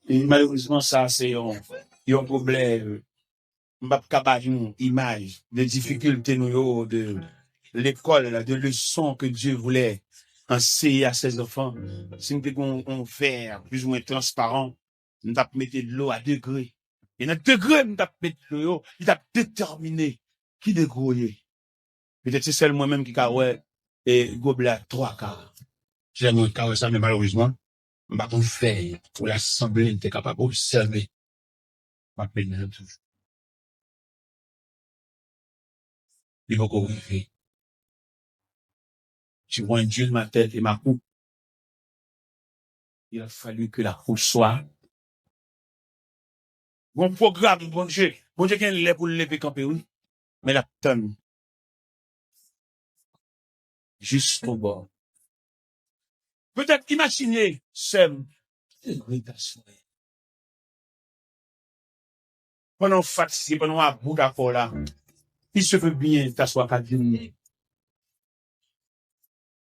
Et malheureusement, ça, c'est un problème. M'pas capable une image de difficultés nous yo, de l'école, là, de leçons que Dieu voulait enseigner à ses enfants. Si nous devons on faire plus ou moins transparent, nous avons mettre de l'eau à degré. Et notre degré, nous avons mettre de l'eau, il a déterminé qui degré. Peut-être c'est seul moi-même qui a ouais, et gobelet trois quarts. J'aime carré ça, mais malheureusement, je ne peux faire pour l'assemblée, n'était capable d'observer ma peine. Il faut qu'on vive. Tu vois un Dieu de ma tête et ma coupe. Il a fallu que la coupe soit. Bon programme, bon Dieu. Bon Dieu, qui est pour le lever campé, oui. Mais la tonne, jusqu'au bord. Peut-être imaginez, Sem, pendant fatigué, pendant un bout d'accord là, il se veut bien t'asseoir qu'à venir.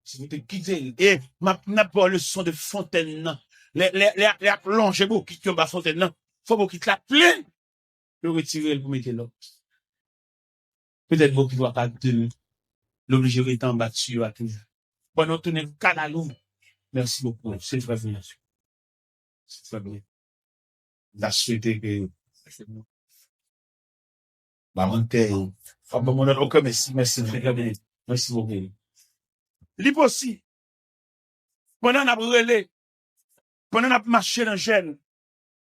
Si vous te quittez, et n'a pas le son de fontaine, non. Les plongées, vous quittez la fontaine, non. Faut vous quitter la pleine, le retirer pour mettre l'autre. Peut-être vous qui doit pas de l'obligé étant battu à tout. Pendant tout le canalou. Merci beaucoup. C'est très bien. C'est très bien. La souhaité que, maman, mon autre, merci, très bien. Merci beaucoup. Libre aussi. Pendant qu'on a brûlé, pendant qu'on a marché dans le jeûne,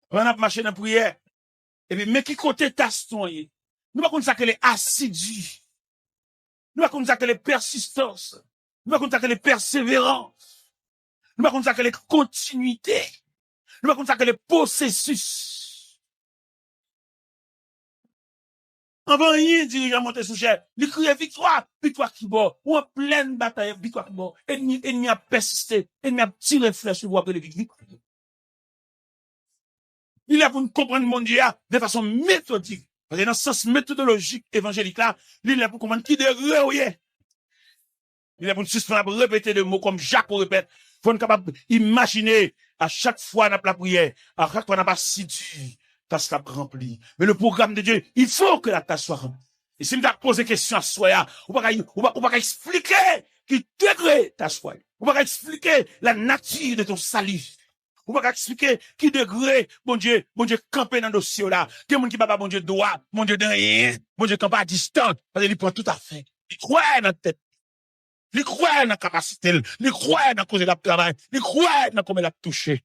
pendant qu'on a marché dans la prière, et puis, mais qui côté taston, nous pas comme ça qu'elle est assidue. Nous pas comme ça qu'elle est persistance. Nous pas comme ça qu'elle est persévérance. Nous pas comme ça qu'elle est continuité. Nous pas comme ça qu'elle est processus. Avant rien, dirigeant monté sous chair. Il criait victoire, victoire qui bat. Ou en pleine bataille, victoire qui bat. Ennemi a persisté. Ennemi a tiré flèche sur vous après les victoires. Il est pour nous comprendre mon Dieu de façon méthodique. Parce que dans le sens méthodologique évangélique là, il est pour comprendre qui de ré. Il est pour nous suspendre à répéter des mots comme Jacques répète. Faut nous capable imaginer à chaque fois dans la prière, à chaque fois dans la assidu, tasse la remplie. Mais le programme de Dieu, il faut que la tasse soit remplie. Et si nous avons posé question à soi, on va pas expliquer qui degré ta soi. On va pas expliquer la nature de ton salut. On va pas expliquer qui degré, bon Dieu, camper dans le dossier là. Qui est mon qui va pas, bon Dieu, droit, mon Dieu, de rien. Bon Dieu, camper à distance. Parce qu'il prend tout à fait. Il croit dans la tête. Il croit dans la capacité. Il croit dans la cause de la travail. Il croit dans comment il a touché.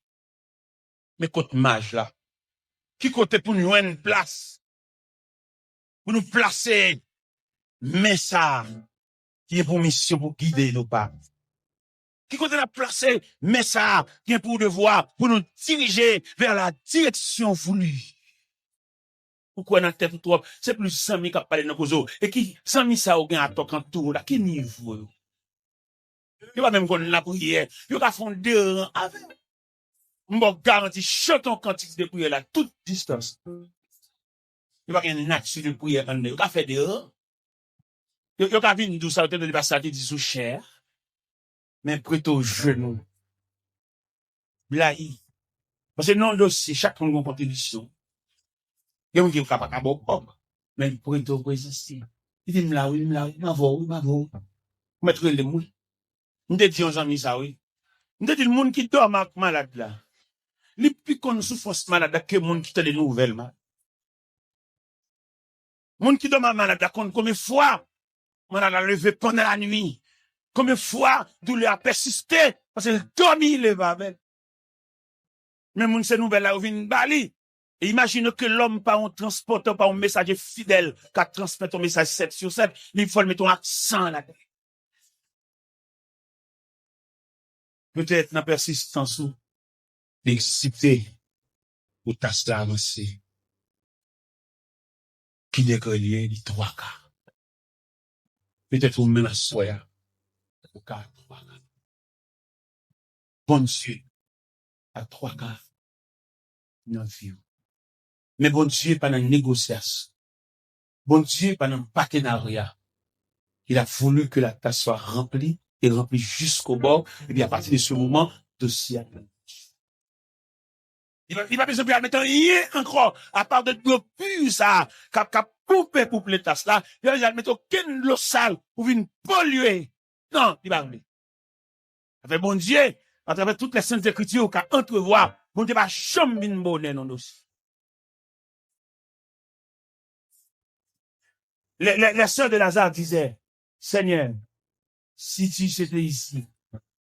Mais côté mage là. Qui côté pour nous une place? Pour nous placer. Mais ça, qui est pour mission pour guider nos pas. Qui côté la placer, mais ça, qui est pour devoir, pour nous diriger vers la direction voulue. Pourquoi dans la tête trop? C'est plus 100 000 qui parlent dans le et qui, 100 000 ça, ou bien à toi quand tout, là, qui niveau? Il va même qu'on la prière, il va faire deux rangs avec. M'en garantit, chantons cantique de prière là, toute distance. Il va y avoir une nature de prière en il va faire des rangs. Il va venir nous ça, il va s'arrêter du sous cher, mais prêt au genou. Blaï. Parce que non, dossier, chaque monde a une contribution. Il y a un qui est capable de faire, mais il pourrait te résister. Il dit, m'la, oui, ma voix. Mettre le monde. Nous te disons, amis, ça, oui. Nous te disons, le monde qui dort malade, là. Les plus qu'on souffre malade, que le monde qui te des nouvelles, malade. Le monde qui dort malade, combien de fois, on a levé pendant la nuit. Combien de fois, douleur a persisté, parce que dormi, il va avec. Mais moun ces nouvelles là, vient bali. Et imagine que l'homme pas un transporteur, pas un messager fidèle, qui transmet ton message 7 sur 7, il faut mettre ton accent là. Peut-être dans persistance ou, l'excité, ou tasse d'avancée, qui dégrelier, les trois quarts. Peut-être ou même à soya, ou quatre, trois quarts. Bon Dieu, à trois quarts, non vie. Mais bon Dieu, pas dans une négociation. Bon Dieu, pas dans un partenariat. Il a voulu que la tasse soit remplie et remplie jusqu'au bord. Et bien, à partir de ce moment, dossier Il va besoin de mettre rien encore, à part de l'eau pure, ça, qu'a coupé pour les tasses là. Il va mettre aucune l'eau sale pour venir polluer. Non, il va venir. Avec bon Dieu, à travers toutes les saintes écritures, qu'a entrevoir, bon Dieu va jamais venir bonner non dossier. Les sœurs de Lazare disaient, Seigneur, si tu étais ici,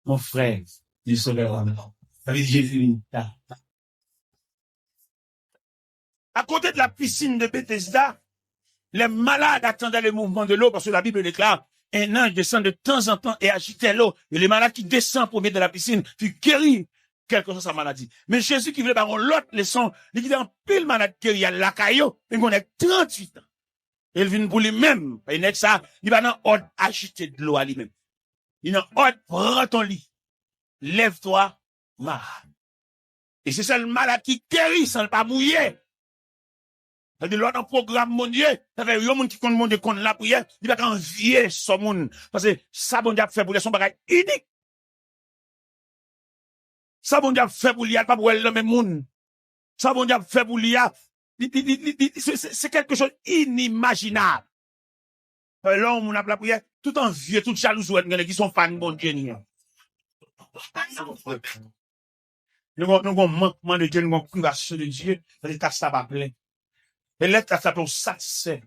mon frère, il serait vraiment. Ça veut dire Jésus. À côté de la piscine de Bethesda, les malades attendaient le mouvement de l'eau parce que la Bible déclare, un ange descend de temps en temps et agitait l'eau. Et les malades qui descendent pour mettre de la piscine furent guéris, quelle que soit sa maladie. Mais Jésus qui voulait par l'autre leçon, il dit en pile malade guéri à la caillou, mais on est 38 ans. Et il vient pour lui-même. Il n'est que ça, il va dans ordre agiter de l'eau à lui-même. Il est en ordre, prends ton lit. Lève-toi, marche. Et c'est ça le malade qui guérit sans ne pas mouiller. C'est-à-dire, là, dans le programme mondial, ça fait, il y a un monde qui compte monde contre la prière, il va envier son monde. Parce que ça, bon Dieu, fait pour lui, son bagage unique. Ça, bon Dieu, fait pour lui, il pas pour le même monde. Ça, bon Dieu, fait pour lui, c'est quelque chose inimaginable. Là, on a la prière, tout en vieux, tout jaloux, qui sont fans de bon Dieu. Nous avons un manquement de Dieu, nous avons une privation de Dieu, parce que ça va plein. Et l'État s'appelle satisfait.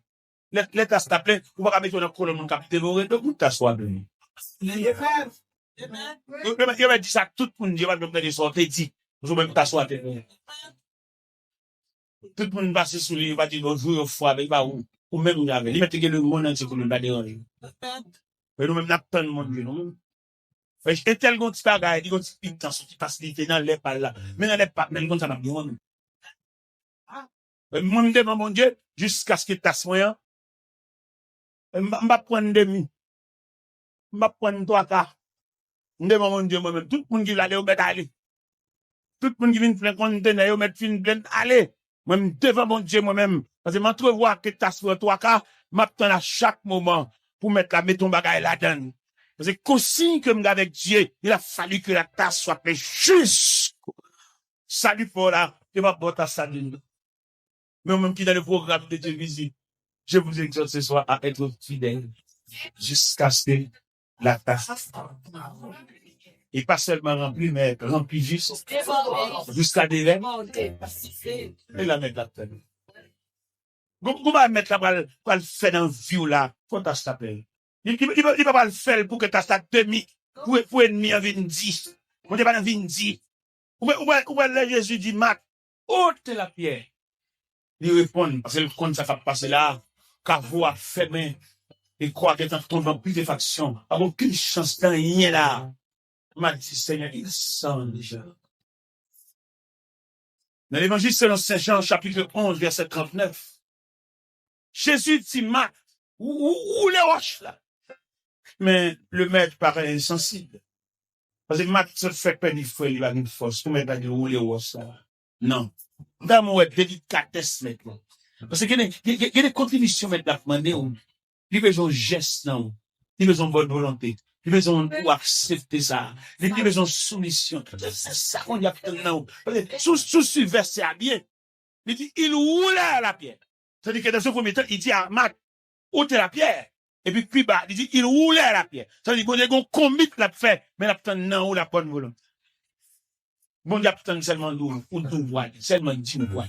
L'État s'appelle, vous va mettre dans le colonne, cap dévoré, donc vous t'assois bien. Il va dire ça, tout le monde, il va me dire ça, t'es dit, vous même t'assois bien. Tout le monde passe sur lui, il va dire, bonjour, au foie, il va où? Ou même, il va mettre le monde entier pour nous pas déranger. Mais nous-mêmes, n'a pas de monde, nous. Et tel qu'on dit pas, il dit qu'on dit, qui passe dans les pas là. Mais dans les pas, même quand ça m'a bien. Moi, je demande mon Dieu, jusqu'à ce qu'il tasse moyen. Je vais prendre demi. Je vais prendre 3 quarts. Je demande mon Dieu, moi-même. Tout le monde qui va aller au mettre aller. Tout le monde qui vient plein conteneur, au mettre fin plein aller. Moi-même, devant mon Dieu, moi-même. Parce que je m'entrevois que tasse pour 3 quarts, je m'attends à chaque moment pour mettre ton bagage là-dedans. Parce que consigne que avec Dieu, il a fallu que la tasse soit faite juste. Salut pour là, je vais porter ça d'une. Mais même qui dans le programme de Dieu visite, je vous exhorte ce soir à être fidèle jusqu'à ce que la tasse et pas seulement remplie, mais remplie juste jusqu'à des lèvres et la mettre là-dedans. Comment mettre là pour le faire dans le vieux là, faut tasse t'appeler. Il va pas le faire pour que tasse ta demi, pour ennemi en vin dit. On n'est pas dans vin dit. Ou Jésus dit, Marc, ôte la pierre. Il répond, parce que le compte, ça va passer là, car vous a fermé, et croire que dans ton putréfaction, a aucune chance dans rien là. M'a dit, Seigneur, il sent déjà. Dans l'évangile selon Saint Jean, chapitre 11, verset 39, Jésus dit, Marc, où les roches là? Mais le maître paraît insensible. Parce que Marc se fait perdre, il va une force, pour mettre où les roches là. Non. Dans mon délicatesse maintenant. Parce qu'il y a des contributions maintenant à demander. Il y a besoin de gestes, non. Il y a besoin de bonne volonté. Il y a besoin de accepter ça. Il y a besoin de soumission. C'est ça qu'on y a fait non. Sous ce verset à bien. Il dit, il roule à la pierre. C'est-à-dire que dans ce premier temps, il dit à Marc, ôtez la pierre. Et puis bas, il dit, il roule à la pierre. C'est-à-dire qu'on est combien l'a fait, mais la non ou la bonne volonté. Bon, il y a peut-être seulement nous, ou nous voix, seulement 10 voix.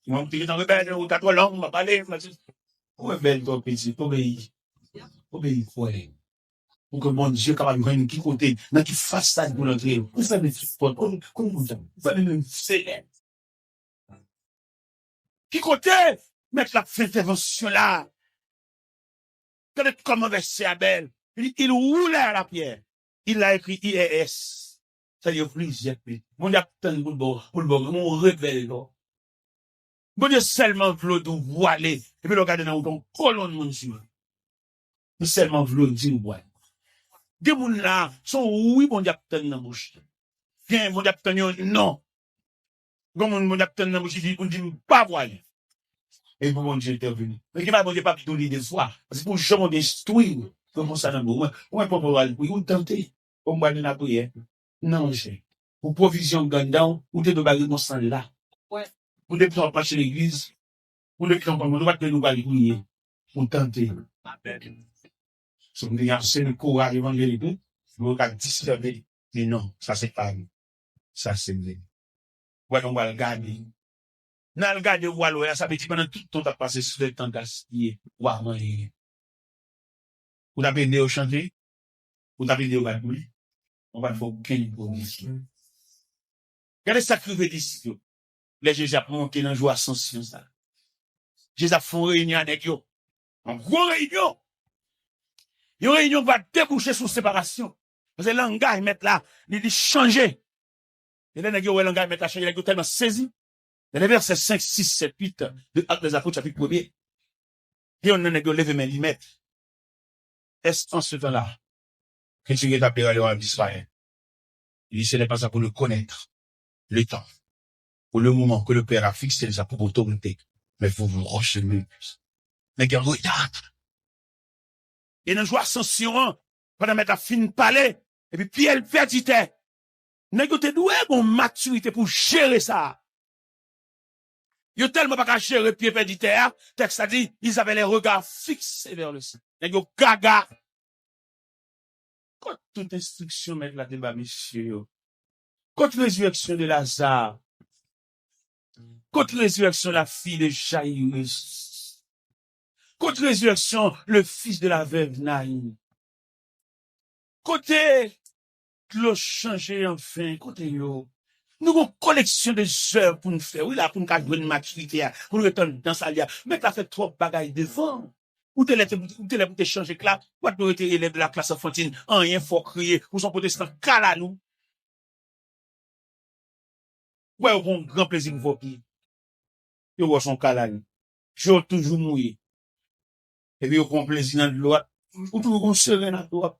Mon petit, dans le bain, ou t'as trop long, on va parler, où est belle ton petit, obéis, quoi. Pour que mon Dieu, capable de prendre qui côté, dans qui fasse ça pour l'entrée. Vous savez, comment vous savez, même, c'est, qui côté, mettre la intervention là. Comme verset Abel, il roule à la pierre. Il a écrit IES. C'est-à-dire plusieurs pays. Mon Dieu, pour le bon, mon rebelle, là. Mon Dieu, seulement voulu nous voiler. Et puis, le regardez dans ton colonne, mon Dieu. Nous seulement voulu dire, ouais. Des gens là, sont oui, mon Dieu, dans la bouche. Bien, mon Dieu, non. Comme mon Dieu, dans la bouche, il dit, pas voiler. Et pour mon Dieu intervenu. Mais qui va, mon Dieu, pas donner des fois. Parce que pour jamais destruire, comment ça n'a pas. Ouais, pour voir, oui, ou tenter. Pour moi, de la prière. Non, j'ai. pour provision gandant, ou te de bari mon sang là. Ouais. Ou de plus en passer l'église, ou de plus en passer, nous de nous balier, pour tenter. Amen. Si nous avons assez de courage évangélique, nous avons discerner. Mais non, ça c'est pas nous. Ça c'est vrai. Ouais, on va le garder. Dans le garder, voilà, ça veut dire pendant tout le temps, tu as passé sur le temps d'assister, ou à manger. Vous avez aidé au chanter, vous avez aidé au garder. On va faire aucune provision. Regardez ça que veut dire, les Jésus a monté dans joie ascension, ça. Jésus a fait une réunion avec eux. En gros réunion. Une réunion va déboucher sur séparation. Parce que le langage, mettre là, il dit changer. Et là, le langage, mettre là, changer, il est tellement saisi. Dans les versets 5, 6, 7, 8 de Actes des Apôtres, chapitre 1er. Et on a levé mes limites. Est-ce en ce temps-là que tu es appelé à l'heure d'Israël? Il dit, ce n'est pas ça pour le connaître. Le temps. Pour le moment que le Père a fixé ça pour autorité. Mais vous vous recevez. Mais regarde. Et dans joie ascension, pendant mettre à fin parler, et puis Pierre perdite. Négocier doué bon maturité pour gérer ça. Yo tellement pas qu'à gérer Pierre perdite, texte a dit, ils avaient les regards fixés vers le ciel. Négo gaga. Quand toute instruction met la débat, monsieur, contre résurrection de Lazare, contre résurrection la fille de Jaïrus, contre résurrection le fils de la veuve Naïm, côté l'eau changé enfin, côté yo, nous avons une collection de œuvres pour nous faire, oui là, pour nous faire une maturité, pour nous retourner dans sa lia, mais t'as fait trop bagaille devant. Ou t'es là pour te changer classe, ou t'es été élève de la classe enfantine, rien faut crier, ou son protestant, cala nous. Ouais, au bon grand plaisir pour vous. Yo voit son cala nous. Je toujours mouillé. Et puis au bon plaisir dans l'eau, ou toujours serein dans l'eau.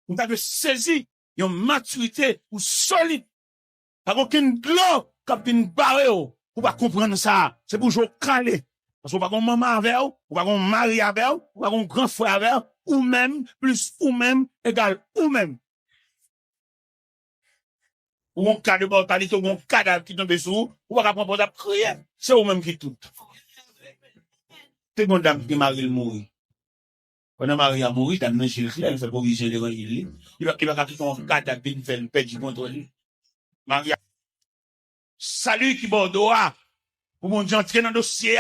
Ou t'as de saisi, une maturité, ou solide. Pas aucune gloire, comme une barre, ou pas comprendre ça. C'est pour jouer calé. Parce qu'on va qu'on maman avec ou pas qu'on mari avec ou pas qu'on grand frère avec ou même, plus ou même, égal ou même. Ou un cas de mortalité, ou un cadavre qui tombe sous, ou pas qu'on prendre prier. C'est ou même qui tout. C'est bon dame qui mari le mourir. Quand Marie a mouru, dans le Jésus, elle fait provision de l'évangile. Il va quitter son cadavre, il fait le père du contrôle. Marie a salut qui bordeaux, pour mon Dieu entrer dans le dossier,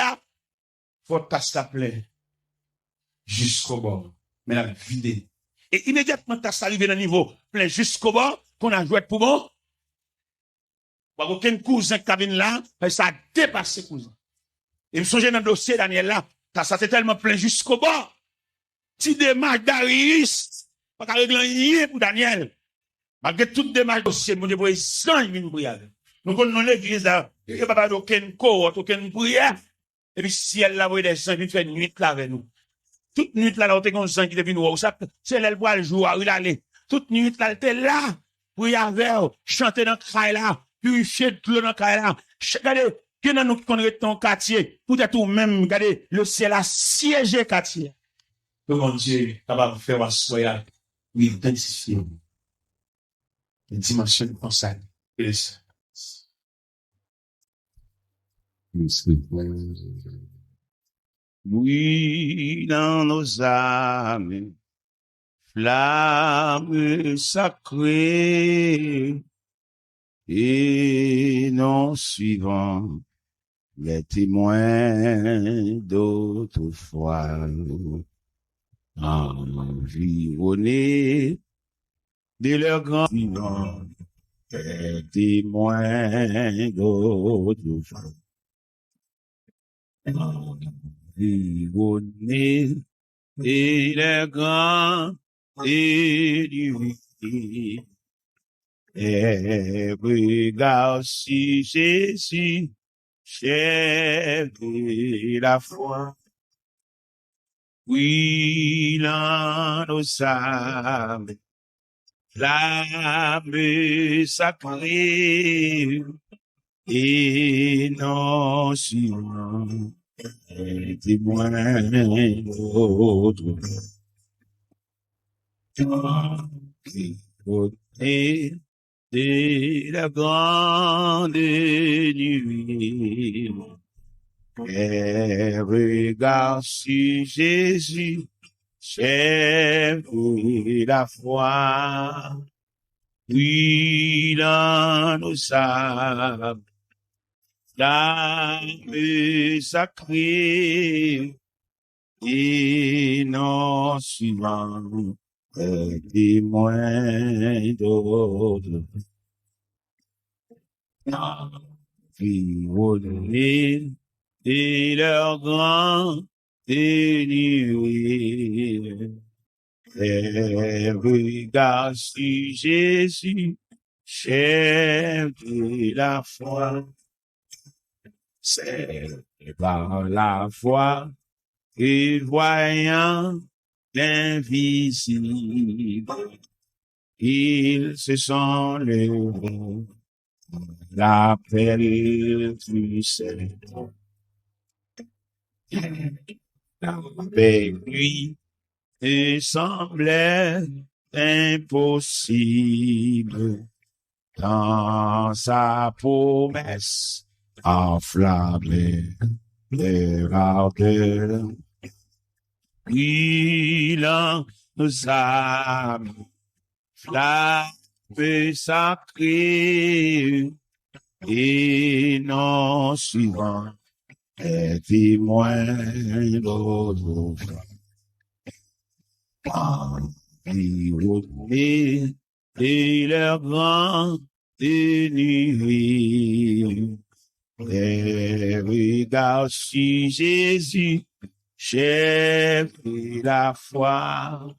faut tasser ta plaie jusqu'au bord. Mais la vide. Et immédiatement, tasser arrivé dans le niveau plein jusqu'au bord, qu'on a joué pour bon. Pas aucun cousin qui vient là, ça a dépassé cousin. Et me songe dans le dossier, Daniel là, ça c'est tellement plein jusqu'au bord. Si démarche d'Arius, pas qu'à régler rien pour Daniel. Malgré toute démarche dossier, mon Dieu, pour les gens, ils viennent prier. Nous connaissons l'église là, il n'y a pas d'aucune cohorte, aucune prière. Et puis, si elle l'a des gens, il fait une nuit là avec nous. Toute nuit là, on était comme ça qui était venu, c'est elle pour le jour, il allait. Toute nuit là, elle était là, prier avec, chanter dans le crail là, purifier de l'eau dans le crail là. Regardez, qui dans nous connaît ton quartier, peut-être ou même, regardez, le ciel a siégé quartier. Mon Dieu, capable de faire asseoir, oui, intensifier les dimensions de pensée. Oui, dans nos âmes, flamme sacrée, et non suivant les témoins d'autrefois. Environné de leurs grands vivants, témoins d'autrefois. Environné de leurs grands édifiés, et regarde si Jésus, chef de la foi. Oui, dans nos âmes, flamme sacrée, et non suivant les témoins d'autres. et de la grande nuit. Et regarde sur Jésus, chef de la foi. Oui, dans nos âmes, l'âme sacrée, et non suivant, témoins d'autres. Qui redonner et leur grand dénué. Et regarde sur Jésus, chef de la foi. C'est par la foi que voyant l'invisible, ils se sont levés. L'appel du Seigneur. Avec lui, il semblait impossible. Dans sa promesse, enflammée de ardeur. Il en nous a flamme sacrée et non suivant les témoins d'autres. Ils retenaient et leur grand dénué. Les regards sur Jésus, chef de la foi.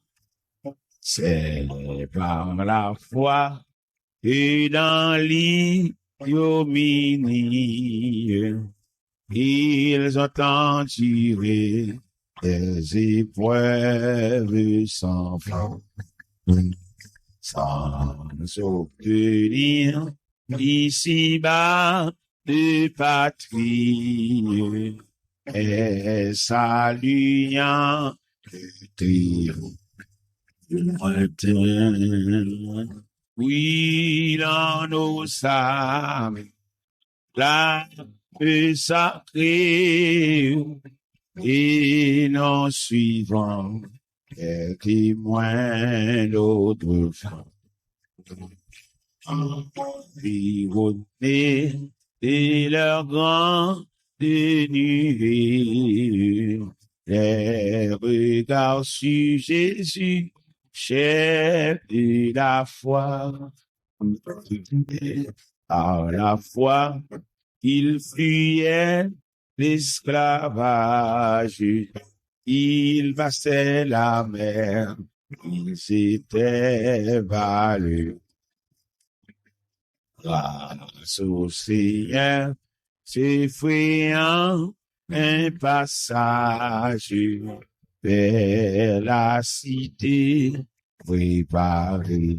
C'est par la foi et dans l'ignominie, ils ont enduré des épreuves sans fin, sans obtenir ici-bas de patrie, et saluant le triomphe. Oui, dans nos âmes, la paix sacrée, et non suivant les témoins d'autrefois. Puis retenez et leur grand dénué, les regards sur Jésus, chef de la foi. Par la foi, il fuyait l'esclavage, il passait la mer, il s'était valu. Grâce au Seigneur, s'effrayant un passage vers la cité préparée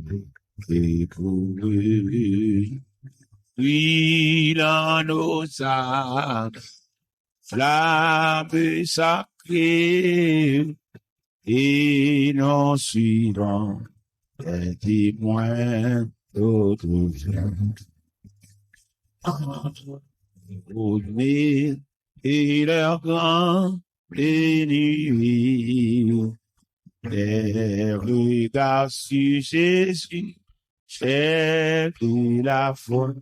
et pour eux. Oui, dans nos âmes, flamme sacrée, et non suivant les témoins d'autrefois. Et leur grand dénué, les regards sur Jésus, chef de la foi.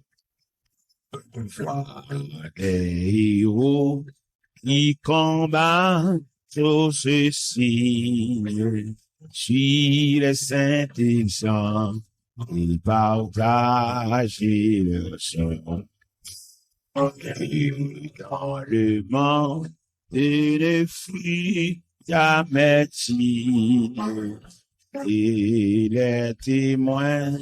Les héros qui combattent sur ce signe, sur les saints exemples, ils partagent le sang. Dans le monde de fruits d'amertume, et les témoins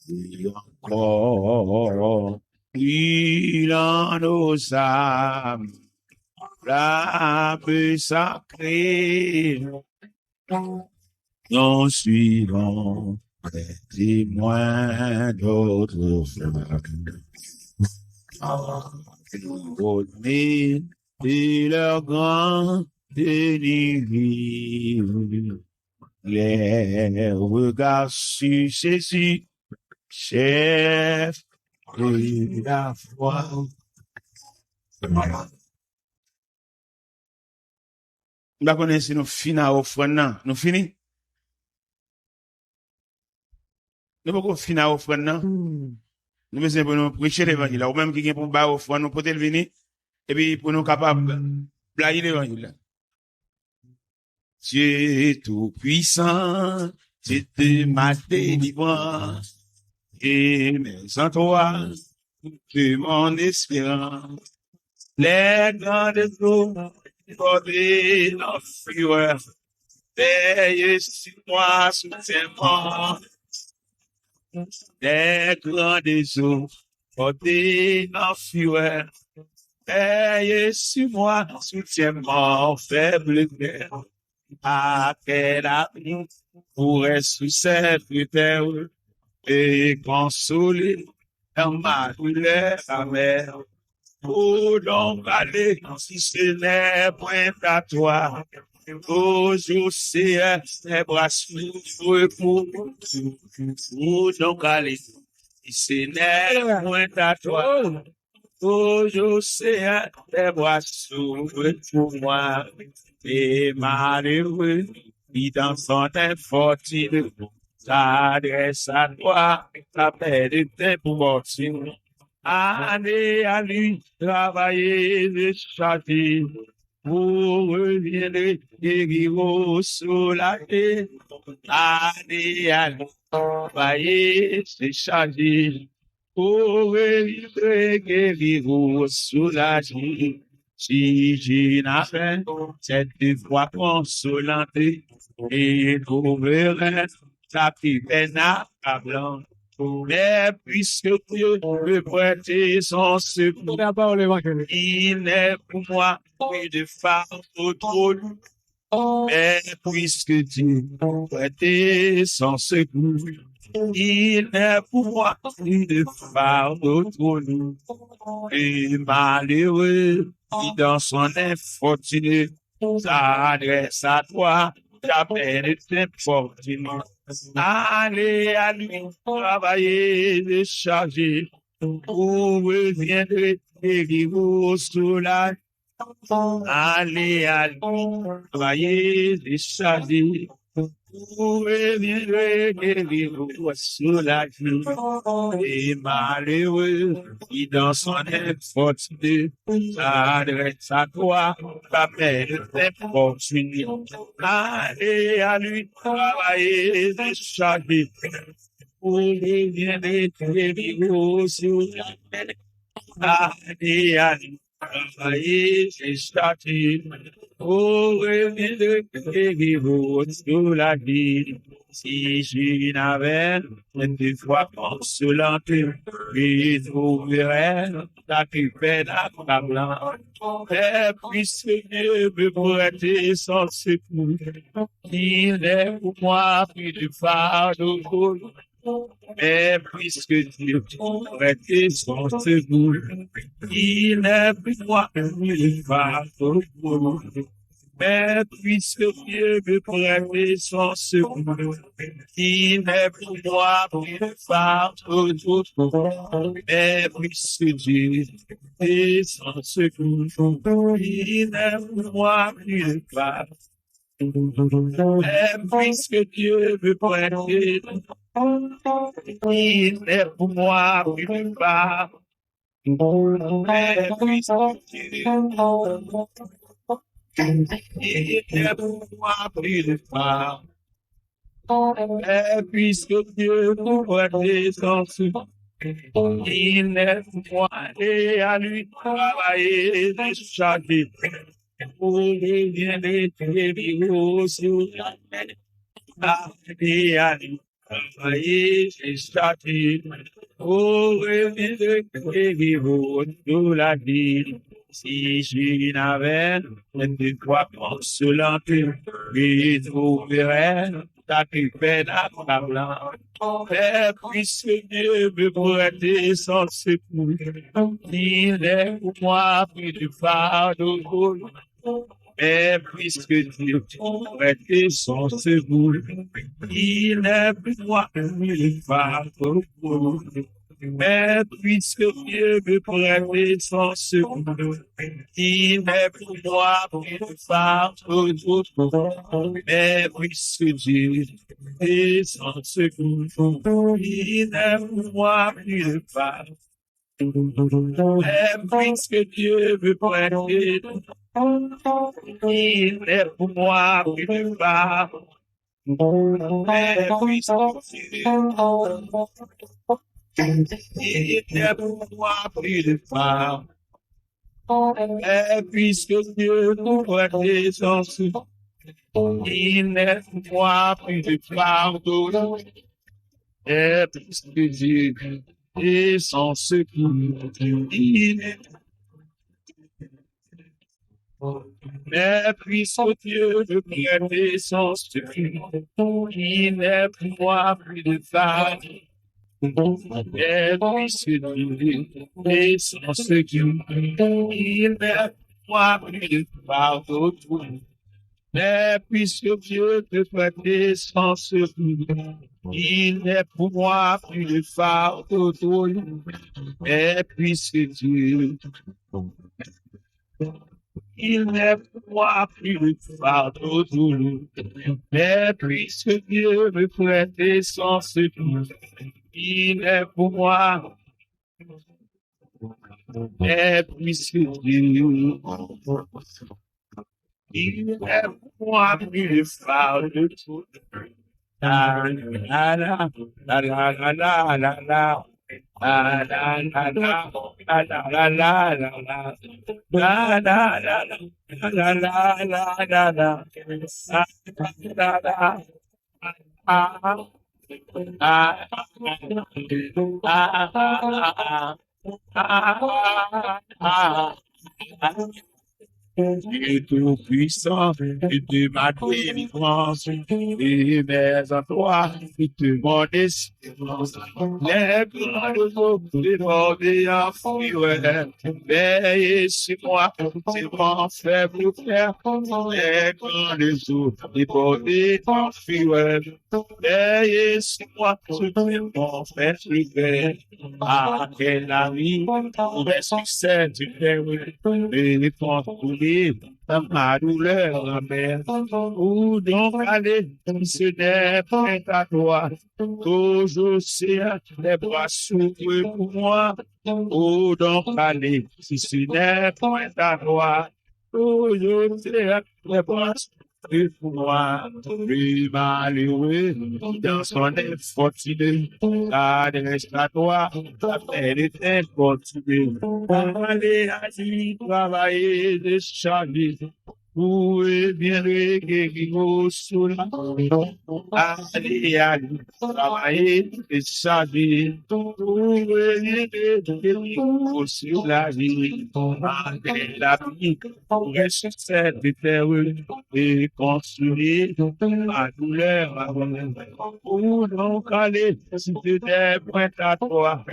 et encore, il en nos âmes, flamme sacrée, non suivant les témoins d'autrefois. Retenez et leur grand délivré, Les regards successifs, chef de la foi. Nous connaissons si nous finissons à offrande. Nous finissons? Nous ne pouvons pas finir à offrande. Nous besoin pour nous prêcher l'évangile. Ou même qui vient pour bas offrande, nous pouvons venir. Et puis pour nous capables de blaguer l'évangile. Dieu tout-puissant, c'est ma délivrance. Et mais sans toi, tu mon espérance. Les grandes eaux, portées dans fureur, veille sur moi, soutiens-moi. Les grandes eaux, portées dans fureur, veille sur moi, soutiens-moi, faible cœur. À quel avenir pourrait sous cette terre et consoler dans ma douleur amère. Oh, donc allez, si ce n'est point à toi, oh, je sais, tes bras s'ouvrent pour oh, donc allez, si ce n'est point à toi, oh, je sais, tes bras s'ouvrent pour moi. Et malheureux, qui dans son infortune, s'adresse à toi, t'appelle de tes fortunes. Allez à lui, travailler et charger, pour revenir guérir au soulagé. Allez à lui, travailler et charger, pour revenir guérir au soulagé. Si j'ai n'avais cette voix consolante et trouverai ta peine accablante. Mais puisque Dieu veut prêter son secours, il est pour moi plus de phare au trône. Mais puisque Dieu veut prêter son secours, il est pour moi plus de phare au trône. Et malheureux, qui dans son infortune s'adresse à toi, t'appelle tes fortunes. Allez à lui, travailler et charger, vous reviendrez et vous soulager. Allez à lui, travailler et charger, vous reviendrez et vous soulager. Et malheureux, qui dans son infortune s'adresse à toi, t'appelle tes fortunes. Allez à lui, travailler et charger, vous reviendrez et vous soulager. Allez à lui, travailler et charger, vous reviendrez et vous soulager. Si je n'avais une fois consolante, et trouverais ta peine accablante. Et puisque Dieu me prêter son secours, il est pour moi plus de fardeau. Mais puisque Dieu me prêter son secours, il est pour moi plus de fardeau. Mais puisque Dieu me prêter son secours, il est pour moi plus de fardeau. Mais puisque Dieu me prêter son secours, il est pour moi plus de fardeau. Mais puisque Dieu me prêter, il est pour moi plus de fardeau. Mais puisque Dieu il est pour moi plus de part. Et puisque Dieu nous prête son secours, il est pour moi et à lui travailler et charger. Pour reviendrer et sur la terre. Et à lui travailler et charger. Pour reviendrer et sur la terre. Si je n'avais une voix consolante, je trouverais ta peine accablante. Et puisque Dieu me prêter son secours, il est pour moi plus de fardeau. Mais puisque Dieu prêtait son secours, il est pour moi une fardeau. Mais puisque Dieu me prêtait son secours, il est pour moi une fardeau. Mais puisque Dieu prêtait son secours, il est pour moi une fardeau. Mais puisque Dieu me prêtait, il est pour moi une fardeau. Mais puisque il est pour moi plus de femme. Et puisque Dieu nous prête son secours, il est pour moi plus de fardeau. Et puisque Dieu est son secours, il est. Mais puisque Dieu nous prête son secours, il est pour moi plus de fardeau. Et puisque Dieu est son secours, il est pour moi plus de fardeau. Mais puisque Dieu te prête son secours, il est pour moi plus de fardeau. Mais puisque Dieu, il est pour moi plus de fardeau. Mais puisque Dieu me prête son secours, il est pour moi. Et puisque Dieu, il est pour moi plus de fardeau. La la la la la la la la la. La la la la la la la la la la la la la la. Dieu tout-puissant, tu te ma délivrance, et mais en toi, tu te mon espérance. Les grandes eaux débordées en fureur, veillez sur moi, c'est mon faible frère. Les grandes eaux débordées en fureur, veillez sur moi, c'est mon faible frère. Ah, quel ami, mes succès, tu fais, et pour ma douleur amère. Où donc aller, ce n'est pas à toi. Toujours c'est les bras s'ouvrent pour moi. Où donc aller, si ce n'est pas à toi. Toujours c'est les bras s'ouvrent pour moi. Plus malheureux, dans son infortuné, adresse à toi, la peine est infortunée. Allez, agir, travailler, décharger. Oui, bien guérir au soleil. Allez, allez, travailler, décharger. Oui, bien guérir au soleil. Allez, la vie, reste cette terre et construire ma douleur. Où donc aller, si tu t'es prêt à toi.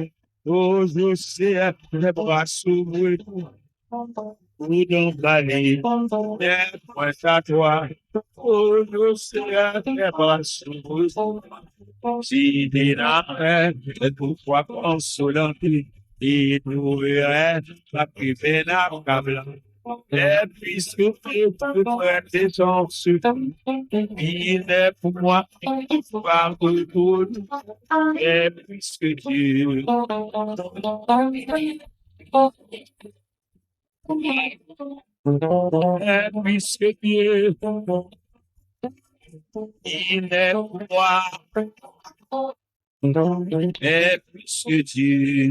Oh, je sais, les bras s'ouvrent. Où donc aller, les prêt à toi. Oh, je sais, les bras s'ouvrent. Si t'es là, pourquoi consolante, et trouverais la plus vénérable. Et puisque tu peux prêter son secours, il est pour moi par retour. Et puisque Dieu, et puisque Dieu, il est pour moi. Et puisque Dieu,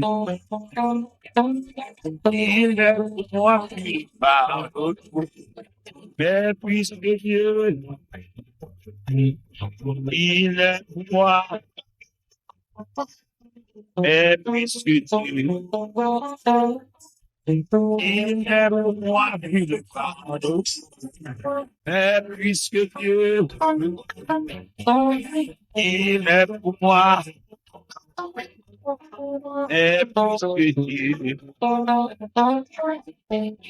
il est pour moi qui parle. Mais puisque Dieu, il est pour moi. Et puisque Dieu, il est pour moi qui le parle. Et puisque Dieu, il est pour moi. Et puisque Dieu,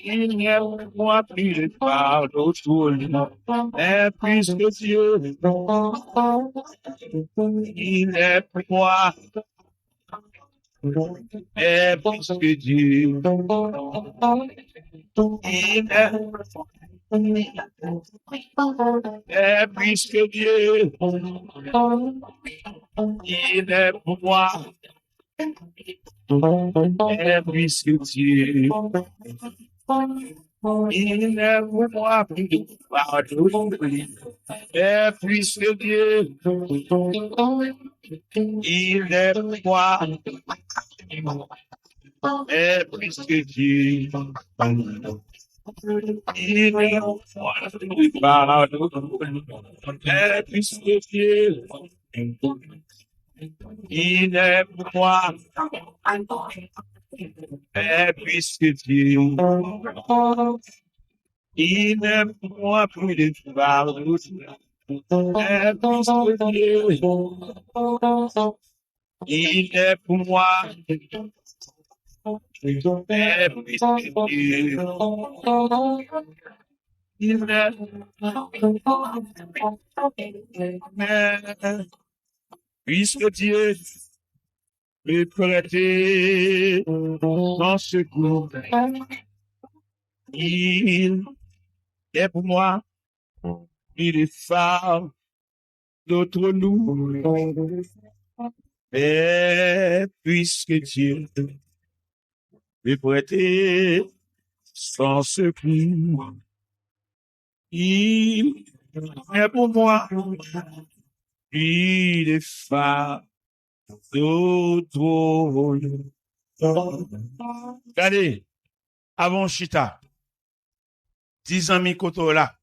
il n'y a moi plus de part autour de moi. Et puisque Dieu, il est pour moi. Et puisque Dieu, il est, et puisque Dieu, il est pour moi. Et puisque Dieu, il est pour moi plus de part autour de lui. Et puisque Dieu, il est pour moi. Et puisque Dieu, il est pour moi plus de part autour de lui. Et puisque Dieu, il est pour moi. Et puisque Dieu, il est pour moi plus de part autour de lui. Et puisque Dieu, il est pour moi. Et puisque Dieu, il est puisque Dieu peut prêter son secours, il est pour moi, il est phare d'autre nous. Et puisque Dieu peut prêter son secours, il est pour moi, il est phare d'autre nous. Regardez, avant Chita, 10 ans mi koto là,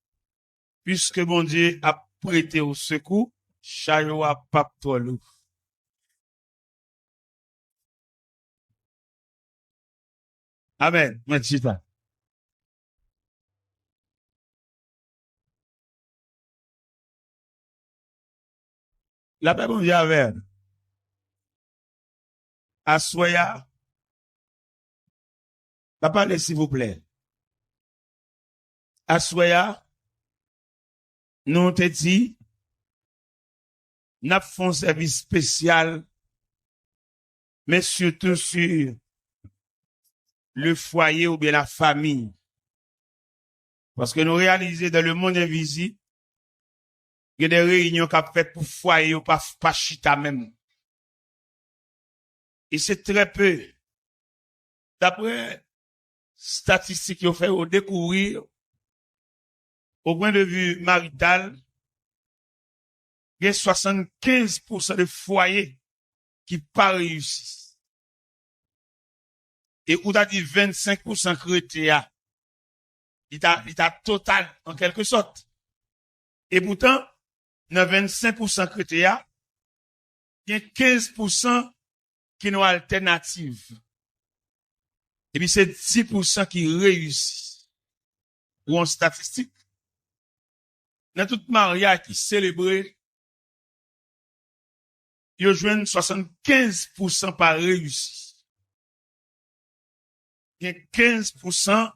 puisque bon Dieu a prêté au secours, chayo a pap tolou. Amen. Merci Chita. La paix bon Dieu avec. Assoya. La parole s'il vous plaît. Assoya. Nous te dit, n'a fait un service spécial, mais surtout sur le foyer ou bien la famille. Parce que nous réalisons dans le monde invisible, il y a des réunions qu'on fait pour foyer ou pas chita même. Et c'est très peu. D'après statistiques qu'on fait au découvrir, au point de vue marital, il y a 75% de foyers qui pas réussissent. Et où t'as dit 25% chrétiens, il t'a total en quelque sorte. Et pourtant, dans 25% chrétiens, il y a 15% qui n'ont alternative. Et puis c'est 10% qui réussissent. Ou en statistique. Dans tout mariage qui célébré, il y a 75% par réussi. Il y a 15%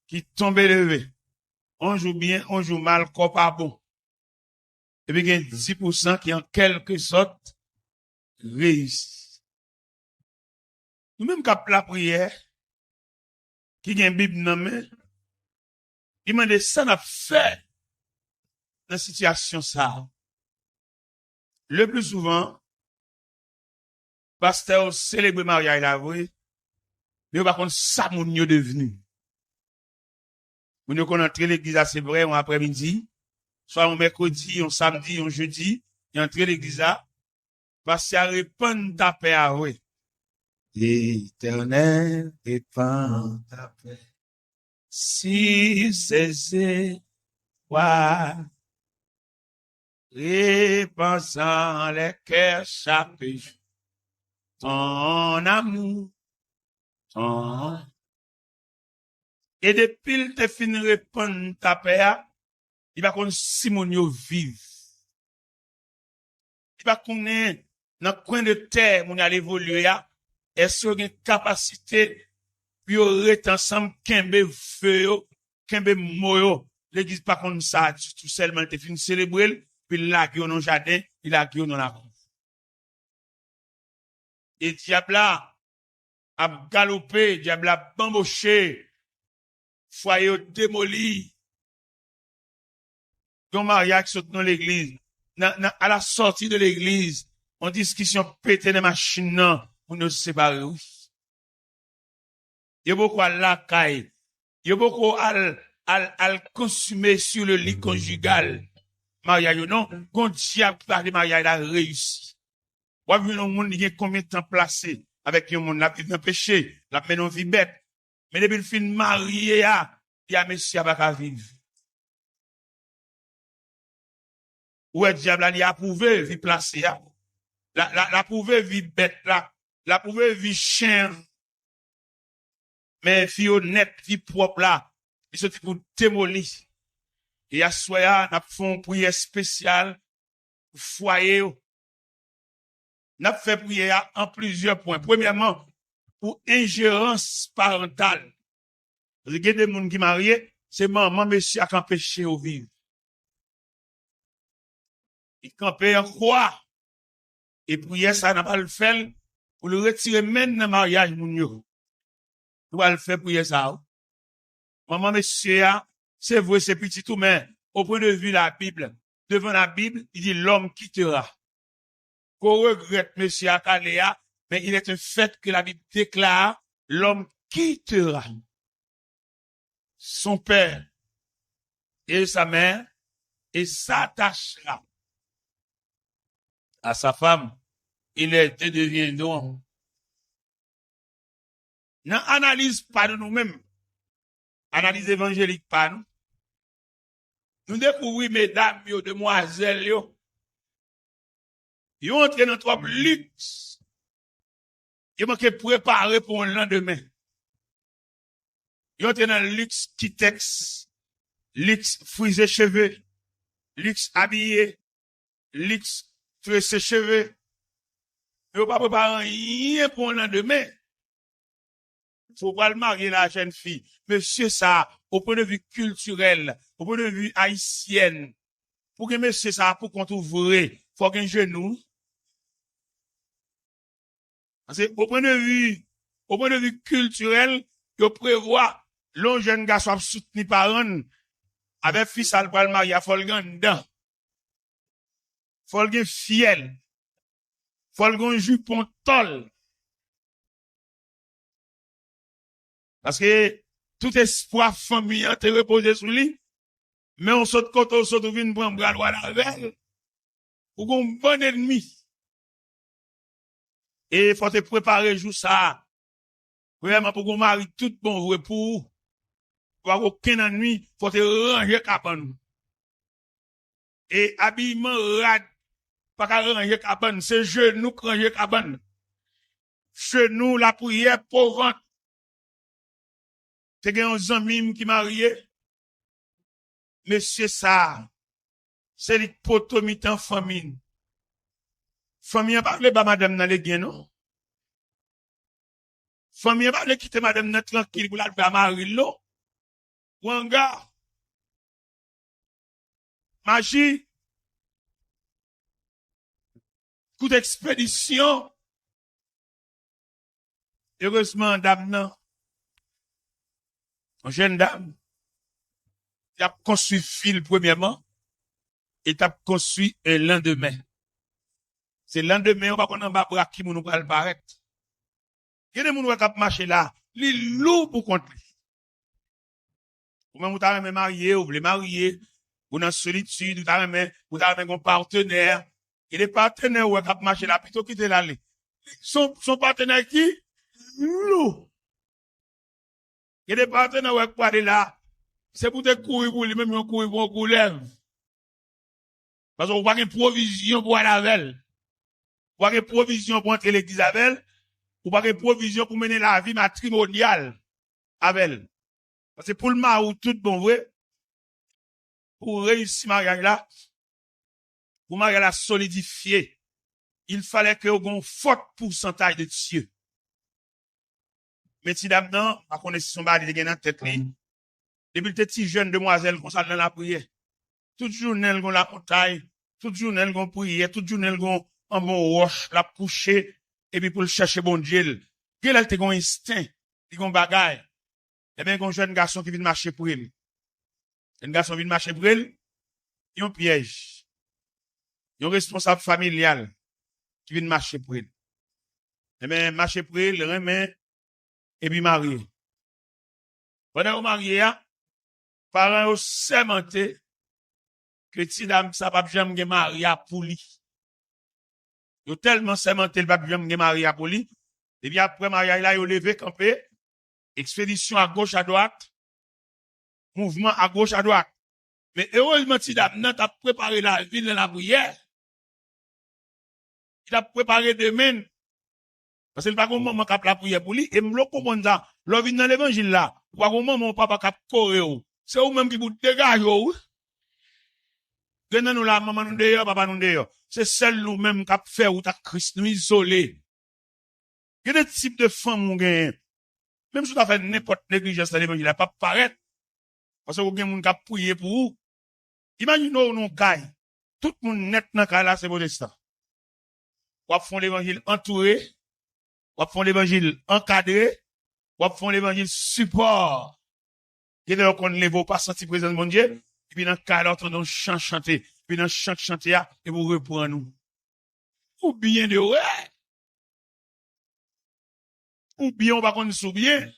qui tombent élevés. On joue bien, on joue mal, quoi pas bon. Et puis il y a 10% qui en quelque sorte réussissent. Nous-mêmes quand la prière, qui a une Bible dans main, il m'a dit ça n'a fait dans la situation ça. Le plus souvent, pasteur célèbre mariage la vrai, mais par contre ça moun yo devenu. Moun yo kon entre l'église c'est vrai un après-midi, soit un mercredi, un samedi, un jeudi, y entre l'église parce à répandre ta paix à vrai. Éternel répand ta paix. Si c'est quoi répandant les cœurs chaque jour. Ton amour, ton. Et depuis il te fin répondre ta paix, il va qu'on si mon yo vive. Il va connaître dans le coin de terre, on a évolué, est-ce qu'il y a une capacité pour rester ensemble, kembe feu, kembe moyo, l'église pas comme ça, tout seulement, t'es fini célébrer, puis là, qui est dans le jardin, puis là, qui est dans la cour. Et diable a galopé, diable a bamboché, foyer démoli. Ton mariage saute dans l'église. À la sortie de l'église, on discussion pété des machines, pour nous séparer. Il y a beaucoup à la caille. Il y a beaucoup à consumer sur le lit conjugal. Mariage, non? Quand diable par les mariages, il a réussi. Ou vu un monde qui a combien de temps placé avec un monde, la vie d'un péché, la peine vie bête. Mais depuis le film marié, il y a monsieur à pas vivre. Ou est diable, il a approuvé, vie placée, l'approuvé, vie bête, l'approuvé, vie chien. Mais vie honnête, vie propre là, il se pour démolir. Et à soya, n'a fait une prière spéciale pour foyer. N'a fait prière en plusieurs points. Premièrement, pour ingérence parentale. Parce que des gens qui mariés, c'est maman, monsieur, qui empêché au vivre. Il campait en quoi? Et prière, ça n'a pas le fait pour le retirer même dans le mariage, mon yo. Tu vas le faire prière ça. Maman, monsieur, c'est vrai, c'est petit tout, mais au point de vue de la Bible, devant la Bible, il dit l'homme quittera. Qu'on regrette monsieur Akaléa, mais il est un fait que la Bible déclare l'homme quittera son père et sa mère et s'attachera à sa femme. Il est et devient donc. Dans analyse pas de nous-mêmes, analyse évangélique pas nous. Nous découvrons, mesdames, yo, demoiselles, yo entrent dans trop luxe. Ils manquent préparer pour le lendemain. Ils entrent dans le luxe qui texte, luxe frisé cheveux, luxe habillé, luxe tressé cheveux. Ils pas préparer rien pour le lendemain. Faut pas le marier la jeune fille. Monsieur ça, au point de vue culturel, au point de vue haïtienne, pour que monsieur ça, pour qu'on t'ouvre, faut qu'un genou. Parce que au point de vue culturel, il prévoit, l'on jeune garçon soutenu par un, avec fils à le marier, faut le gagner faut le fiel, faut le jupon tol. Parce que tout espoir famille te reposé sur lui, mais on saute côté, on saute vient prendre bras droit avec, ou qu'on bon ennemi. Et faut te préparer jour ça. Vraiment pour qu'on marie tout bon vrai pour avoir aucun ennemi, faut te ranger capane. Et habillement rad, pas qu'à ranger capane, c'est genou ranger capane. Genou la prière pour ventre. C'est un ami qui marié. Monsieur ça, c'est l'hypotomie en famille. Famille a parlé ba madame dans les gains, non? Famille a parlé quitter madame dans tranquille pour la faire marier l'eau. Wanga. Magie. Coup d'expédition. Heureusement, dame, non. Une jeune dame. Tu as construit fil premièrement. Et tu as construit un lendemain. C'est le lendemain, on va qu'on en bas bras qui nous va le paraître. Il y a des gens qui marché là, les loups pour compter. Ou même vous avez marié, vous voulez marier, vous dans solitude, vous avez un partenaire. Et les partenaires qui ont marché là, plutôt quitter l'aller. Son partenaire qui? Loup. Il y a des partenaires qui ont aller là, c'est pour te courir pour lui, même courir pour un coup lèvre. Parce qu'on va avoir une provision pour aller avec elle. Ou pas de provision pour entrer l'église avec elle, ou pas de provision pour mener la vie matrimoniale avec elle. Parce que pour le mari, tout bon vrai, pour réussir mariage là, pour mariage la solidifier, il fallait que on ait un fort pourcentage de Dieu. Mais si dame non, pas connaître si son bari de dans tête li. Depuis le petit jeune demoiselle qu'on ça dans la prière. Toute journée elle gon la montagne, toute journée elle gon prière, toute journée elle gon en bon roche, la coucher et puis pour le chercher bon Dieu. Quel elle te gon instinct, il gon bagaille. Eh bien gon jeune garçon qui vient marcher pour elle. Un garçon vient marcher pour elle, il y a un piège. Il y a un responsable familial qui vient marcher pour elle. Eh bien marcher pour elle, remet et puis marié. Pendant qu'on marié, parents ont sémenté que si dame ça pas jamais marié pour lui. Ils ont tellement sémenté le pas jamais marié pour lui. Et puis après mariage là, ils ont levé campé, expédition à gauche à droite, mouvement à gauche à droite. Mais heureusement si dame n'a t'a préparé la ville de la prière. Il a préparé demain. Parce que pas un moment cap la prière pour lui et me le comprendre ça. L'on vient dans l'évangile là. Pas un moment papa cap coré. C'est ou même qui vous dégage ou. Gena nous la maman nous dehors, papa nous dehors. C'est celle nous même cap faire ou ta Christ nous isolé. Il y a des types de femmes ou gagne. Même si tu as fait n'importe négligence dans l'évangile, il pas paraître. Parce que vous avez moun cap prier pour vous. Imaginez nous caille. Tout le monde net dans caille là c'est protestant. Ou font l'évangile entouré. On font l'évangile encadré, on font l'évangile support. Et là, on ne veut pas sentir présence de mon Dieu, et puis dans le cas, on entend chant chanter, puis dans le chant chanter, et vous reprenez nous. Ou bien de ouais. Ou bien, on va qu'on sou bien.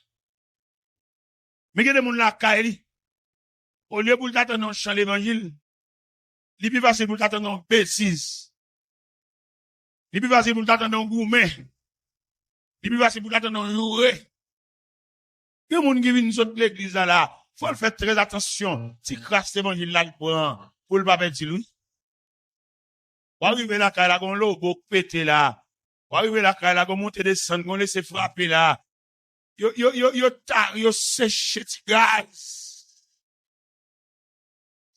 Mais il y a des gens là, Kaili. Au lieu pour t'attendre un chant l'évangile, il est plus facile pour t'attendre un bêtise. Il est plus facile pour t'attendre un gourmet. Il est plus facile pour t'attendre un jouet. Il y a des gens qui viennent sur l'église là. Faut faire très attention. Si crasse l'évangile là, il prend. Pour le pas perdre lui. Pour arriver là, quand il a un logo pété là. Pour arriver là, quand il a un monter descendre, qu'on laisse frapper là. Yo séché, ti gaz.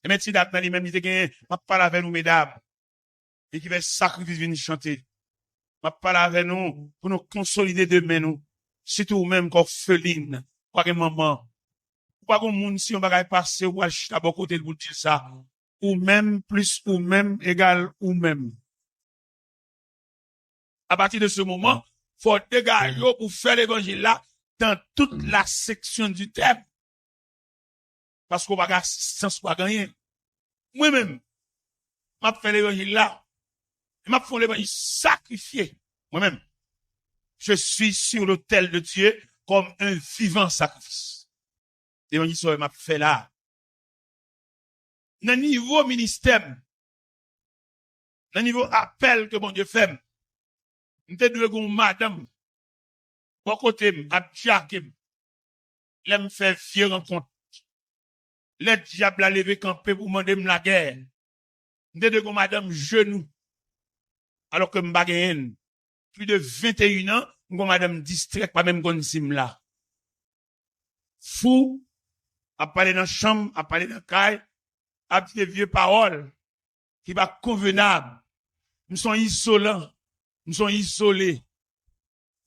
Et maintenant, si date dans lui-même, il te gagne, m'a parlé avec nous, mesdames. Et qui fait sacrifice venir chanter. M'a parlé avec nous, pour nous consolider demain nous. Surtout même qu'orpheline. Pas que maman. Pas que moun si on va passer ou acheter à bon côté de vous dire ça. Ou même plus, ou même égal, ou même. À partir de ce moment, faut dégager pour faire l'évangile là, dans toute la section du thème. Parce qu'on va gagner assistance pour gagner. Moi-même, m'a fait l'évangile là. M'a fait l'évangile sacrifié. Moi-même. Je suis sur l'autel de Dieu comme un vivant sacrifice. L'évangile ça m'a fait là. Dans niveau ministère, dans niveau appel que mon Dieu fait, m'te doué gon madame, bon côté a diakem, l'aime faire fier rencontre. Le diable a levé campé pour demander la guerre. M'te doué gon madame genou, alors que m'bagayen, plus de 21 ans, gon madame distrait, pas même gon sim là. Fou, a parlé dans chambre, a parlé dans caille, a dit des vieux paroles, qui va convenable. Nous sommes isolants. Nous sommes isolés.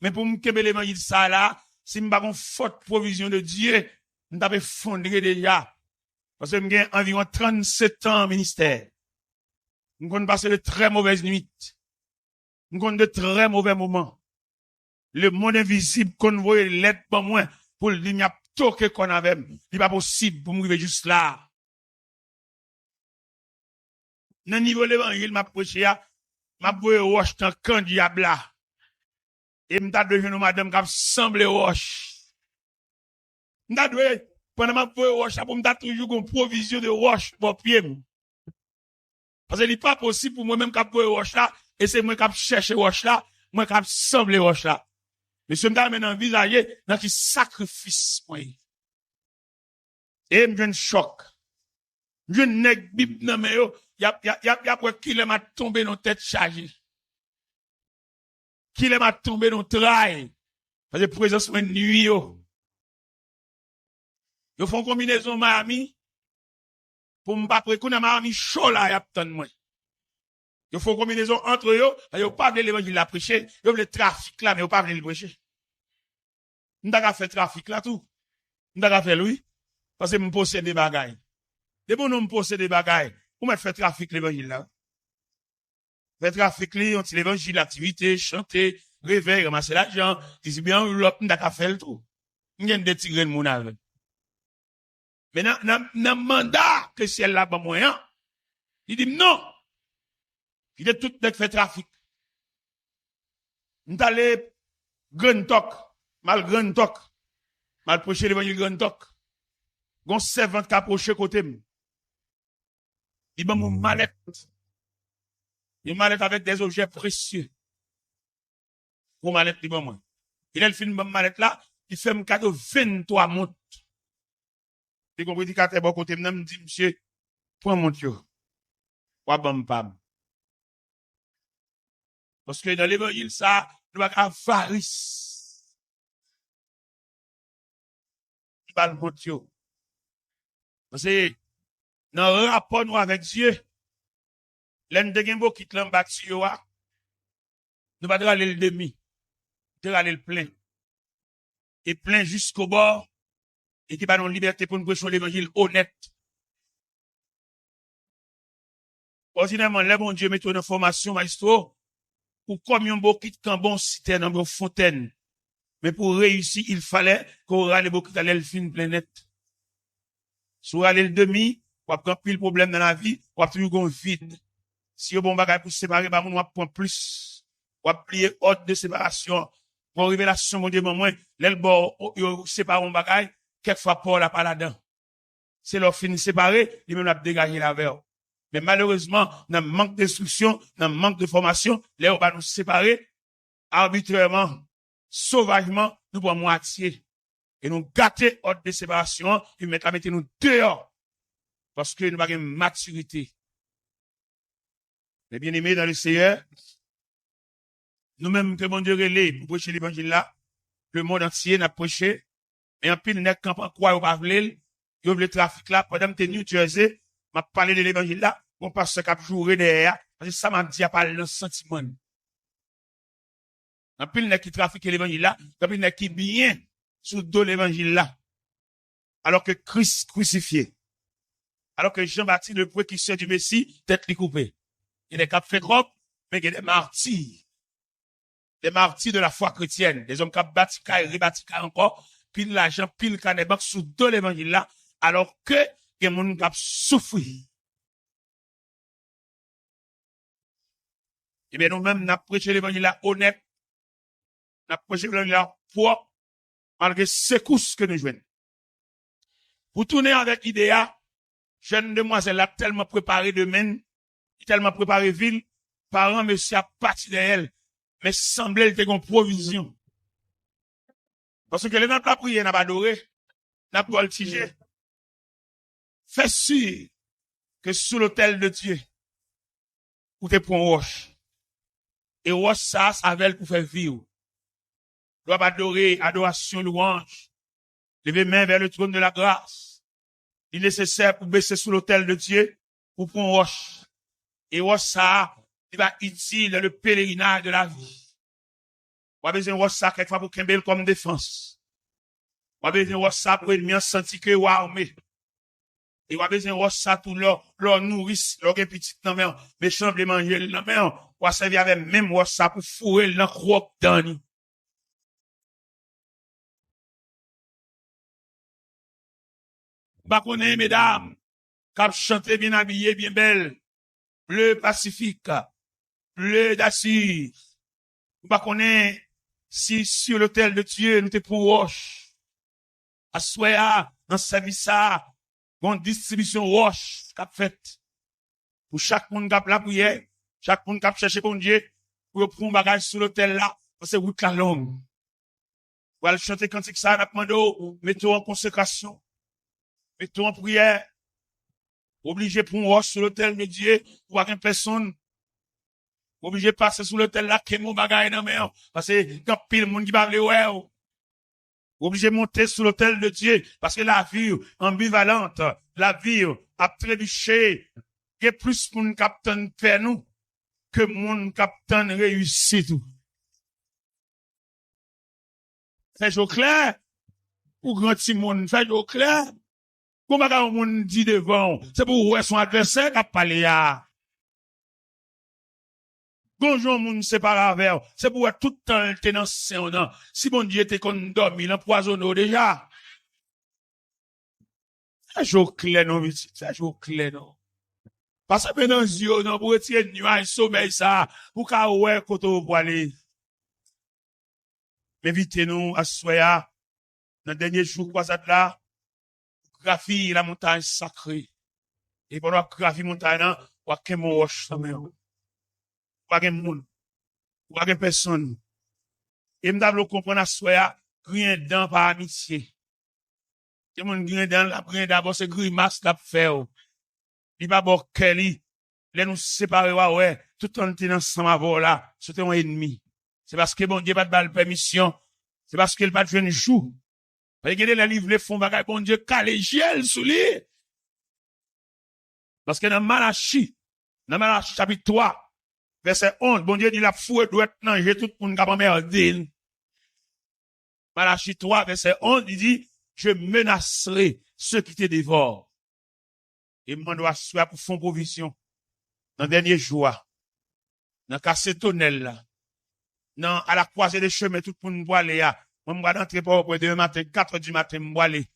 Mais pour me kebe l'évangile ça là, si m'pas une forte provision de Dieu, nous t'avons fondé déjà. Parce que j'ai environ 37 ans en ministère. Nous avons passé de très mauvaises nuits. Nous avons de très mauvais moments. Le monde invisible qu'on voit l'aide pour moi, pour le dire, toqué qu'on avait. Il n'est pas possible pour m'arriver juste là. Dans le niveau de l'évangile, m'a prêché, m'a boué roche dans camp diable là. Et m'ta devenu madame qui semblé roche. M'ta doué, pendant m'a boué roche, pour m'ta toujours une provision de roche pour pied. Parce que il n'est pas possible pour moi-même qui boué roche là, et c'est moi qui cherche roche là, moi qui semblé roche là. Monsieur m'ta maintenant envisagé dans qui sacrifice, moi. Et m'j'ai un choc. Je n'ai bib nan mais yo, y a quoi qu'il m'a tombé dans tête chargée. Qu'il m'a tombé dans trail. Parce que présence de nuit yo. Yo font combinaison Miami pour m'pas préconner Miami chaud là y a tant moi. Il faut combinaison entre eux, ils n'ont pas l'évangile à prêcher, ils ont le trafic là, mais ils n'ont pas le prêcher. Nous avons fait trafic là tout. Nous avons fait lui, parce que nous possédons des bagailles. Des bons nous possédons des bagailles. Comment faire trafic l'évangile là? Faire trafic là, on dit l'évangile, l'activité, chanter, réveiller, ramasser l'argent, dis bien, l'autre, nous avons fait le tout. Nous avons détiré le monde avec. Mais dans le mandat que c'est là, ben moyen, il dit non. Il est tout de fait trafic. Nous allons grand toc, mal grand toc, mal prêcher l'évangile grand toc. Gon servant qui approché côté moi. Il m'a mon mallette. Il mallette avec des objets précieux. Mon mallette, il m'a moi. Il a le film mon mallette là, il fait un cadeau 23 montres. Et qu'on dit qu'à bon côté me dit monsieur, prends mon yo. Wa bon pam. Parce que dans l'évangile ça, nous avons avarice. Il va le mon yo. Parce que dans le rapport nous avec Dieu, l'un de gens qui t'en bâti yo a, nous va aller le demi, nous aller le plein. Et plein jusqu'au bord, et qui va nous liberté pour nous prêcher l'évangile honnête. Ordinairement, les bon Dieu met une formation, maestro, pour comme un beau kit cambon citerne, un beau fontaine. Mais pour réussir, il fallait qu'on râle beaucoup d'aller le fin plein net. Soit aller le demi, ou après pile problème dans la vie, ou après toujours vide. Si on bon bagage pour séparer, bah, on va prendre plus. Ou plier ordre de séparation. Pour révélation, mon Dieu, moins, l'elbo, sépare un bagage, quelquefois Paul a pas là-dedans. C'est leur fin séparé, il même a dégagé la verre. Mais malheureusement, dans manque d'instruction, dans manque de formation, là, on va nous séparer arbitrairement, sauvagement, nous pour moitié. Et nous gâter ordre de séparation, et mettre nous dehors. Parce que nous avons une maturité. Les bien-aimés dans le Seigneur, nous-mêmes que mon Dieu relais pour prêcher l'évangile là, le monde entier n'a prêché, et en pile n'est qu'en quoi ou pas v'l'il, il y a le trafic là, pendant que New Jersey, m'a parlé de l'évangile là, on passe ce cap jouer derrière, parce que ça m'a dit à parler dans sentiment. En pile n'est qui trafique l'évangile là, en pile n'est qui bien sous dos l'évangile là. Alors que Christ crucifié. Alors que Jean-Baptiste, le précurseur du Messie, tête li coupée. Il est cap fait trop, mais il y a des martyrs. Des martyrs de la foi chrétienne. Des hommes qui ont bâti, rebâti encore, pile l'argent, pile canne banque sous dos l'évangile là, alors que il y a des gens qui ont souffert. Eh bien, nous-mêmes, nous avons prêché l'évangile là honnête. Nous avons prêché l'évangile là propre, malgré secousses que nous jouons. Pour tourner avec l'idéal, jeune demoiselle a tellement préparé demain, tellement préparé ville, parents, monsieur, a parti d'elle, mais semblait qu'il y ait une provision. Parce que les n'a pas prié, n'a pas adoré, n'a pas voltigé. Fais sûr que sous l'autel de Dieu, où t'es pour un roche. Et roche ça avec pour faire vivre. Doit adorer, adoration, louange. Lever main vers le trône de la grâce. Il est nécessaire pour baisser sous l'autel de Dieu, pour prendre roche. Et roche ça, il va utile dans le pèlerinage de la vie. On a besoin de roche ça quelquefois pour Kembel comme défense. On a besoin de roche ça pour ennemi senti que ou armé. Et on a besoin de roche ça tout leur nourrice, leur petit dans main, méchant de manger dans main. On a servi avec même roche ça pour fourrer dans croque dans. Bah connaît mesdames, cap chanter bien habillé, bien belle, bleu pacifique, bleu d'assir. Bah connaît si sur l'autel de Dieu nous te pour roche. Assoya dans service ça, bon distribution roche cap fait. Pour chaque monde cap la prière, chaque monde cap chercher pour Dieu, pour prendre bagage sur l'autel là, parce que route la longue. Pour aller chanter cantique ça, n'a demandé mettons en consécration. Mettons en prière. Obligé pour un roche sur l'autel de Dieu, pour une personne. Obligé de passer sur l'autel là, que mon bagage dans main. Parce que quand pile monde qui parle, ouais. Obligé de monter sur l'autel de Dieu. Parce que la vie ambivalente, la vie a trébuché, il y a plus pour une capitaine faire nous. que mon capitaine réussit tout. Fait au clair, ou grand petit monde, fait au clair. Comment un monde dit devant, c'est pour ouais son adversaire qui a parlé à. Bonjour, moun c'est pas grave, c'est pour tout le temps t'es dans ce si bon Dieu t'es qu'on dormi, l'empoisonne déjà. Ça joue clair, non, ça joue clair, non. Parce que dans les yeux, non, pour retirer le nuage, sommeil, ça, pour qu'à ouais, quand on va aller. Invitez-nous à soya, dans le dernier jour, quoi, ça là, graphie la montagne sacrée. Et pendant que graphie montagne, on va qu'un mon roche, ça, mais, pas qu'un monde, pas qu'un personne. Et m'davlo comprendre à soya, rien dedans par amitié. Tout le monde rien dedans, la rien d'abord, c'est grimace, la fait, il va bon Kelly, les nous séparer, ouais, tout le temps, ensemble avant là, c'était un ennemi. C'est parce que bon Dieu pas de balle permission. C'est parce qu'il pas de jeune jour. Parce que les livres, les fonds, bagaille, bon Dieu, calé, gel, sous lui. Parce que dans Malachie chapitre 3, verset 11, bon Dieu dit la fouet doit être nager tout le monde qui a merdé. Malachie 3, verset 11, il dit, je menacerai ceux qui te dévorent. Et moi, dois assurer pour fond provision. Dans le dernier jour, dans le casse tonnel là, dans, à la croisée des chemins, tout le monde boit aller là. Moi, je vais rentrer pour demain matin, 4 heures du matin, je vais aller.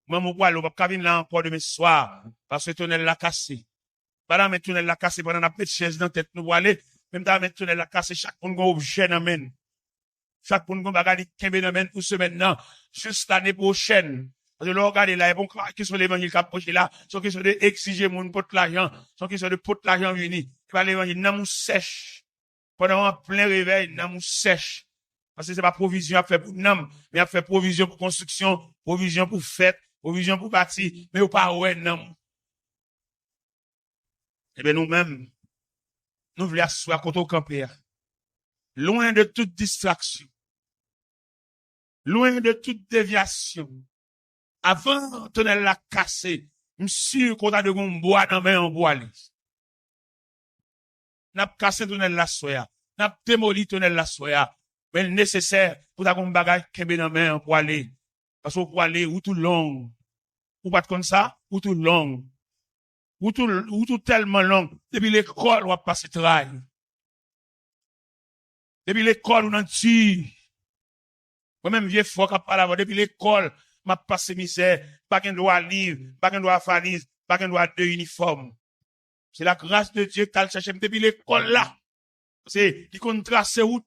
Moi, je vais aller, je vais venir là encore demain soir, parce que le tunnel l'a cassé. Pendant que le tunnel l'a cassé, pendant que chaise dans la tête, nous aller, même dans le tunnel l'a cassé, chaque monde a objet dans la main. Chaque monde a bagage qui est dans pour ce maintenant, juste l'année prochaine. Parce que là, regardez là, bon, qui sont les évangiles qui approchent là, sont qui sont de exiger mon pot l'argent, sont qui sont de pot l'argent venu. Tu vas l'évangile, n'a mou sèche. Pendant un plein réveil, n'a mou sèche. Parce que c'est pas provision à faire pour nam, mais à faire provision pour construction, provision pour fête, provision pour bâtir, mais au pas ouais, nam. Eh bien, nous-mêmes, nous voulons asseoir contre au camper. Loin de toute distraction. Loin de toute déviation. Avant, tunnel la cassé. M'sur qu'on a de gon bois dans main en bois. N'a cassé tunnel la soya. N'a démoli tunnel la soya. Mais nécessaire pour ta gon bagage kembe dans main pour aller. Parce que pour aller ou tout long. Ou pas comme ça, ou tout long. Ou tout tellement long. Depuis l'école, on va passer travail. Depuis l'école, on en tue. Moi-même, vieux fort qu'à parler depuis l'école, m'a passé misère, pas qu'un droit livre, pas qu'un droit valise, pas qu'un droit de uniforme. C'est la grâce de Dieu qu'elle cherche depuis l'école là. C'est, qui compte tracer route.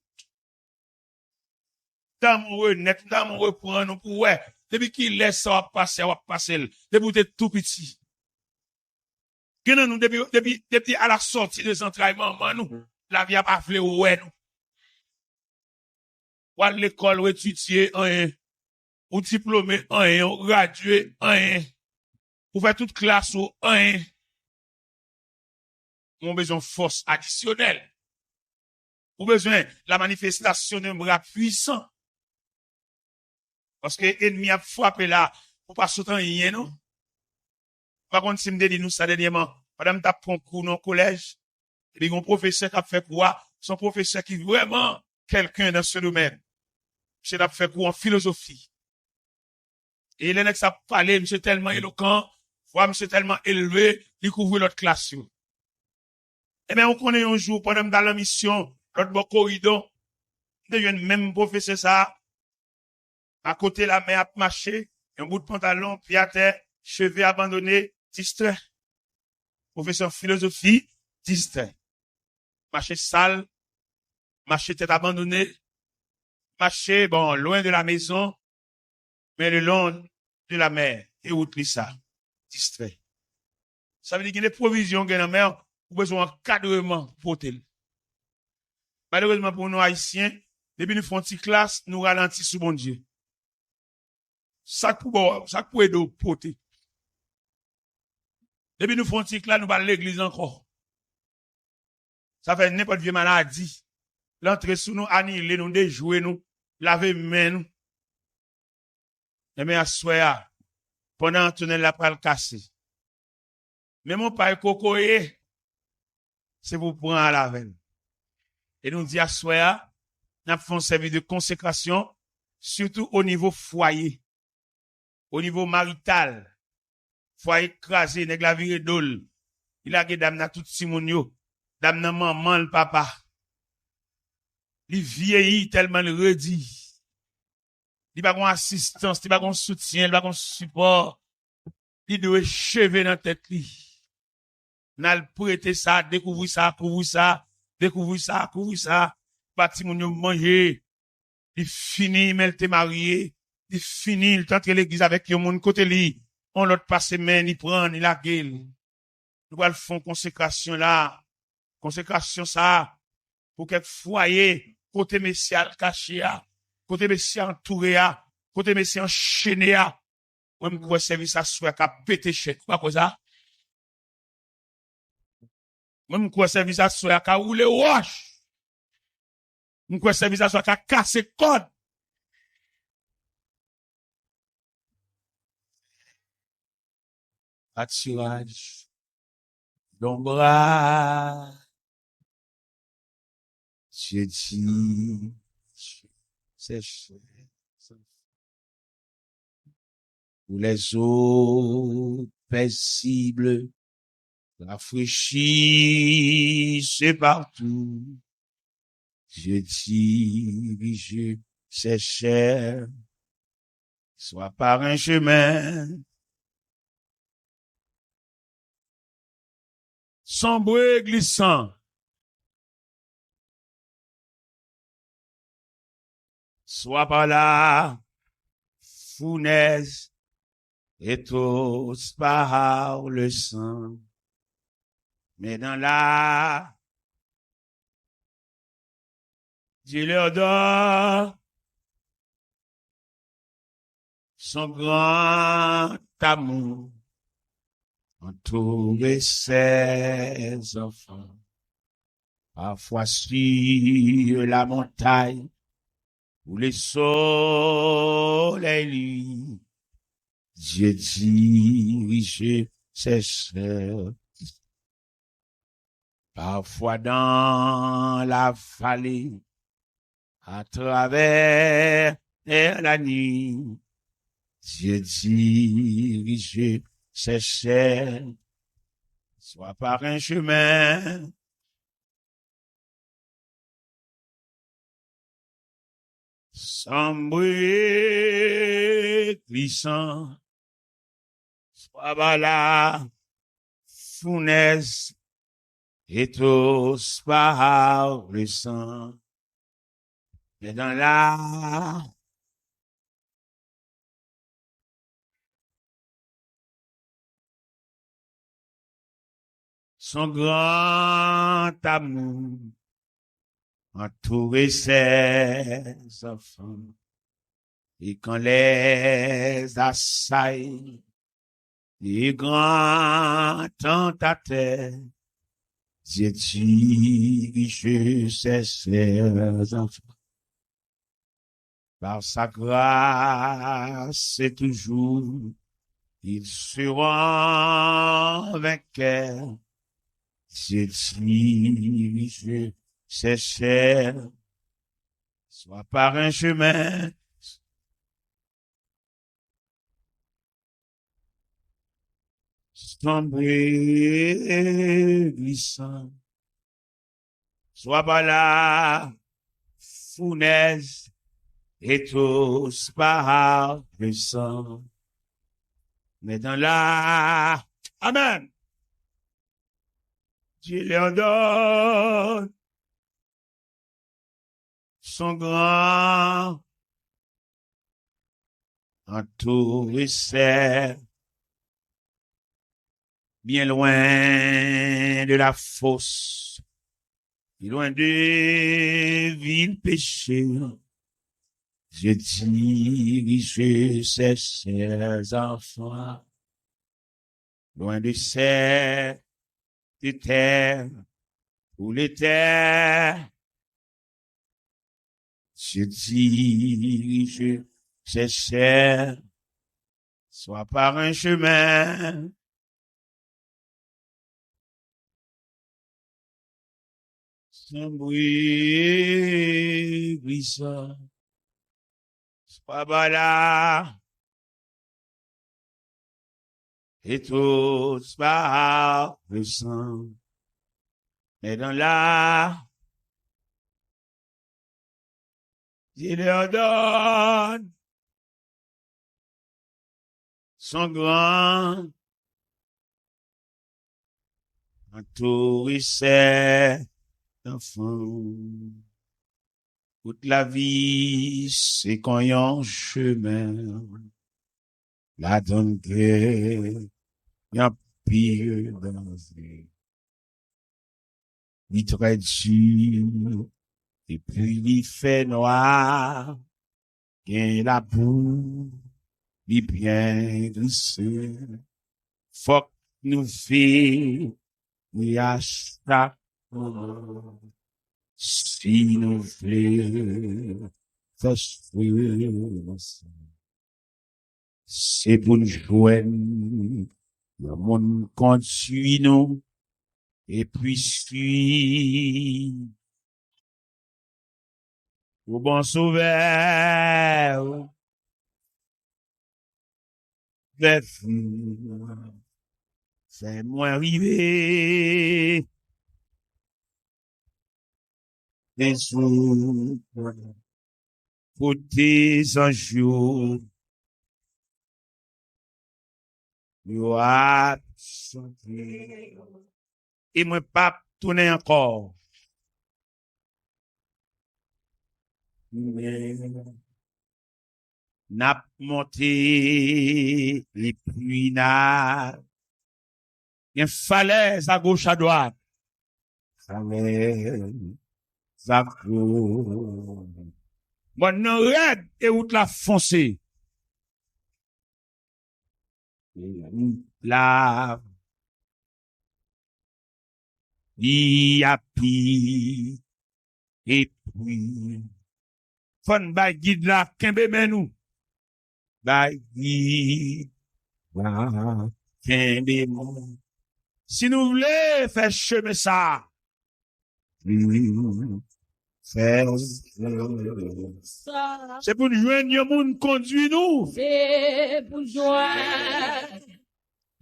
D'amoureux, net, d'amoureux pour un, pour ouais. Depuis qu'il laisse ça, on va passer, depuis t'es tout petit. Nous, depuis à la sortie des entraillements, nous, la vie a pas fait ouais, nous. Ou à l'école, ou étudier, ou diplômé, ou gradué, ou faire toute classe, ou on a besoin de force additionnelle. On a besoin de la manifestation d'un bras puissant. Parce que l'ennemi a frappé là, pour pas sauter rien, non? Par contre, si me dit nous ça dernièrement, madame t'a pris un cours dans le collège, et puis un professeur qui a fait quoi? Son professeur qui est vraiment quelqu'un dans ce domaine. Monsieur a fait cours en philosophie. Et il a parlé, monsieur tellement éloquent, monsieur tellement élevé, il couvre l'autre classe. Eh bien, on connaît un jour, pendant dans la mission, l'autre bon corridor, il y a même professeur ça, à côté la main à marcher, un bout de pantalon, pied à terre, cheveux abandonnés, distrait. Professeur philosophie, distrait. Marcher sale, marcher tête abandonnée, marcher, bon, loin de la maison, mais le long de la mer, et oublie ça, distrait. Ça veut dire qu'il y a des provisions dans la mer, ou besoin d'encadrement pour tel. Malheureusement pour nous haïtiens, depuis nous font une classe, nous ralentissons bon Dieu. Ça pour aider porter. Depuis nous font une classe, nous parlons l'église encore. Ça fait n'importe quelle maladie. L'entrée sous nous, annihiler nous, déjouer nous, laver main nous. Mais à soya, pendant que tunnel la pral cassé. Mais mon père cocoye, c'est pour prendre à la veine. Et nous dit à soya, nous fait un service de consécration, surtout au niveau foyer, au niveau marital. Foyer écrasé, nèg la viré dol. Il a gè dame na tout simon yo, dame nan maman le papa. Il vieillit tellement le redit. Il pas gon assistance, il pas gon soutien, il pas gon support. Il doit chever dans tête li. N'al prêter ça, découvrir ça, couvrir ça, découvrir ça, couvrir ça. Bati moun yo manger. Il fini, mais il te marié. Il fini, il tente l'église avec yon moun côté li. On l'autre passe semaine, il prend, il la gueule. Nous allons faire consécration là. Consécration ça. Pour quelques foyer, côté messie caché à, côté messie entouré à, côté messie enchaîné à. Même quoi service à soi qu'a pété chèque. Quoi quoi ça? Même quoi service à soi qu'a roulé wash. Même quoi service à soi qu'a cassé code. Attirage. L'ombre. J'ai dit, c'est cher. Pour les eaux paisibles, rafraîchissent partout. Je dirige ces chers, soit par un chemin sombre et glissant, soit par la fournaise et tous par le sang, mais dans la Dis-leur donne son grand amour entourer ses enfants. Parfois sur la montagne où les soleils lui, Dieu dirige ses chers. Parfois dans la vallée, à travers la nuit, Dieu dirige ses chers, soit par un chemin sombre et glissant, soit par la fournaise et tous par le sang. Mais dans la son grand amour entourer ses enfants. Et quand les assailles, les grands tentateurs, Dieu dirige ses enfants. Par sa grâce et toujours, ils seront vainqueurs. Dieu dirige ses chers, soit par un chemin sombre et glissant, soit par la fournaise et tous par le sang. Mais dans la Amen. Dieu leur donne son grand entouré serre, bien loin de la fosse, bien loin de ville péché. Je dirige ses enfants, loin de cette terre, où les terres. Je dirige ses chers, soit par un chemin Sans bruit, brisant. C'est pas là. Et tout, c'est pas brisant. Mais dans là, il leur donne son grand entourissait d'enfants. Toute la vie, c'est qu'on y a un chemin. La donne que y a pire dans la vie. Il très dur, et puis il fait noir, et la boue, il bien glissé. Faut que nous fait, il a chaque moment. Si nous voulons, c'est pour nous joindre, le monde conduit nous, et puis suit, au bon sauveur, c'est moi arrivé, des jours, pour des anges, nous a chanté. Et moi, pas tourner encore. Mais, n'a monté, et puis n'a, une falaise à gauche, à droite. Falaise à gauche. Bon, non, raide, et où la foncé. La, il a pis, et puis, fon ba guide la, kembe men nou. Ba guide la, kembe men. Si nous voulons faire chemin ça, c'est pour nous joindre un monde conduit nous. C'est pour joindre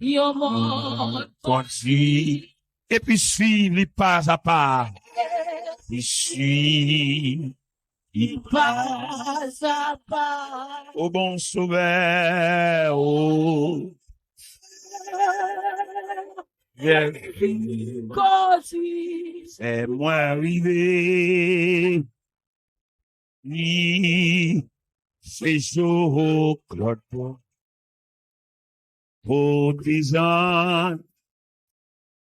un monde conduit. Et puis suivre les pas à pas. Et suivre les pas à pas. Au bon sauveur, oh. C'est moi arrivé. Ni c'est chaud, Claude. Pour 10 ans,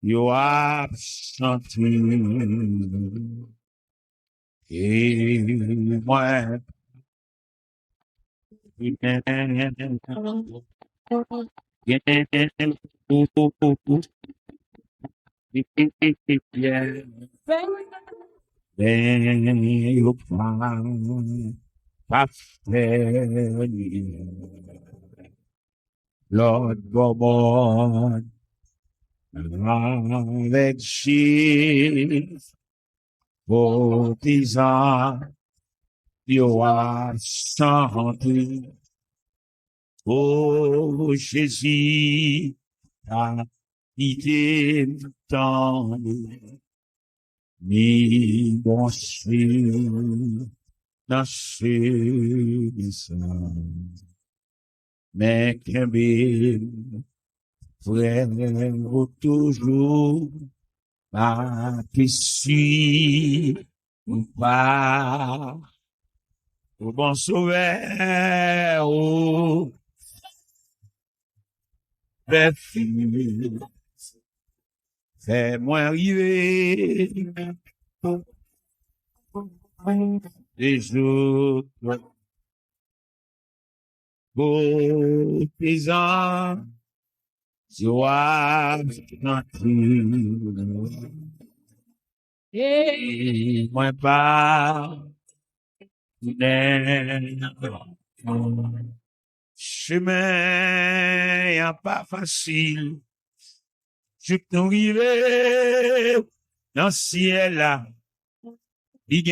you have something. Et moi, Lord God, avec chiffres, pour 10 ans, you are something. Oh, Jésus, ta idée dans mi bon Dieu, dans ce mais qu'un frère toujours, ma question, ou pas, au bon sauveur, oh, fais-moi arriver, des autres, beaux paysans, joie, et moi pas, chemin y'a pas facile, je peux arriver dans le ciel là, Il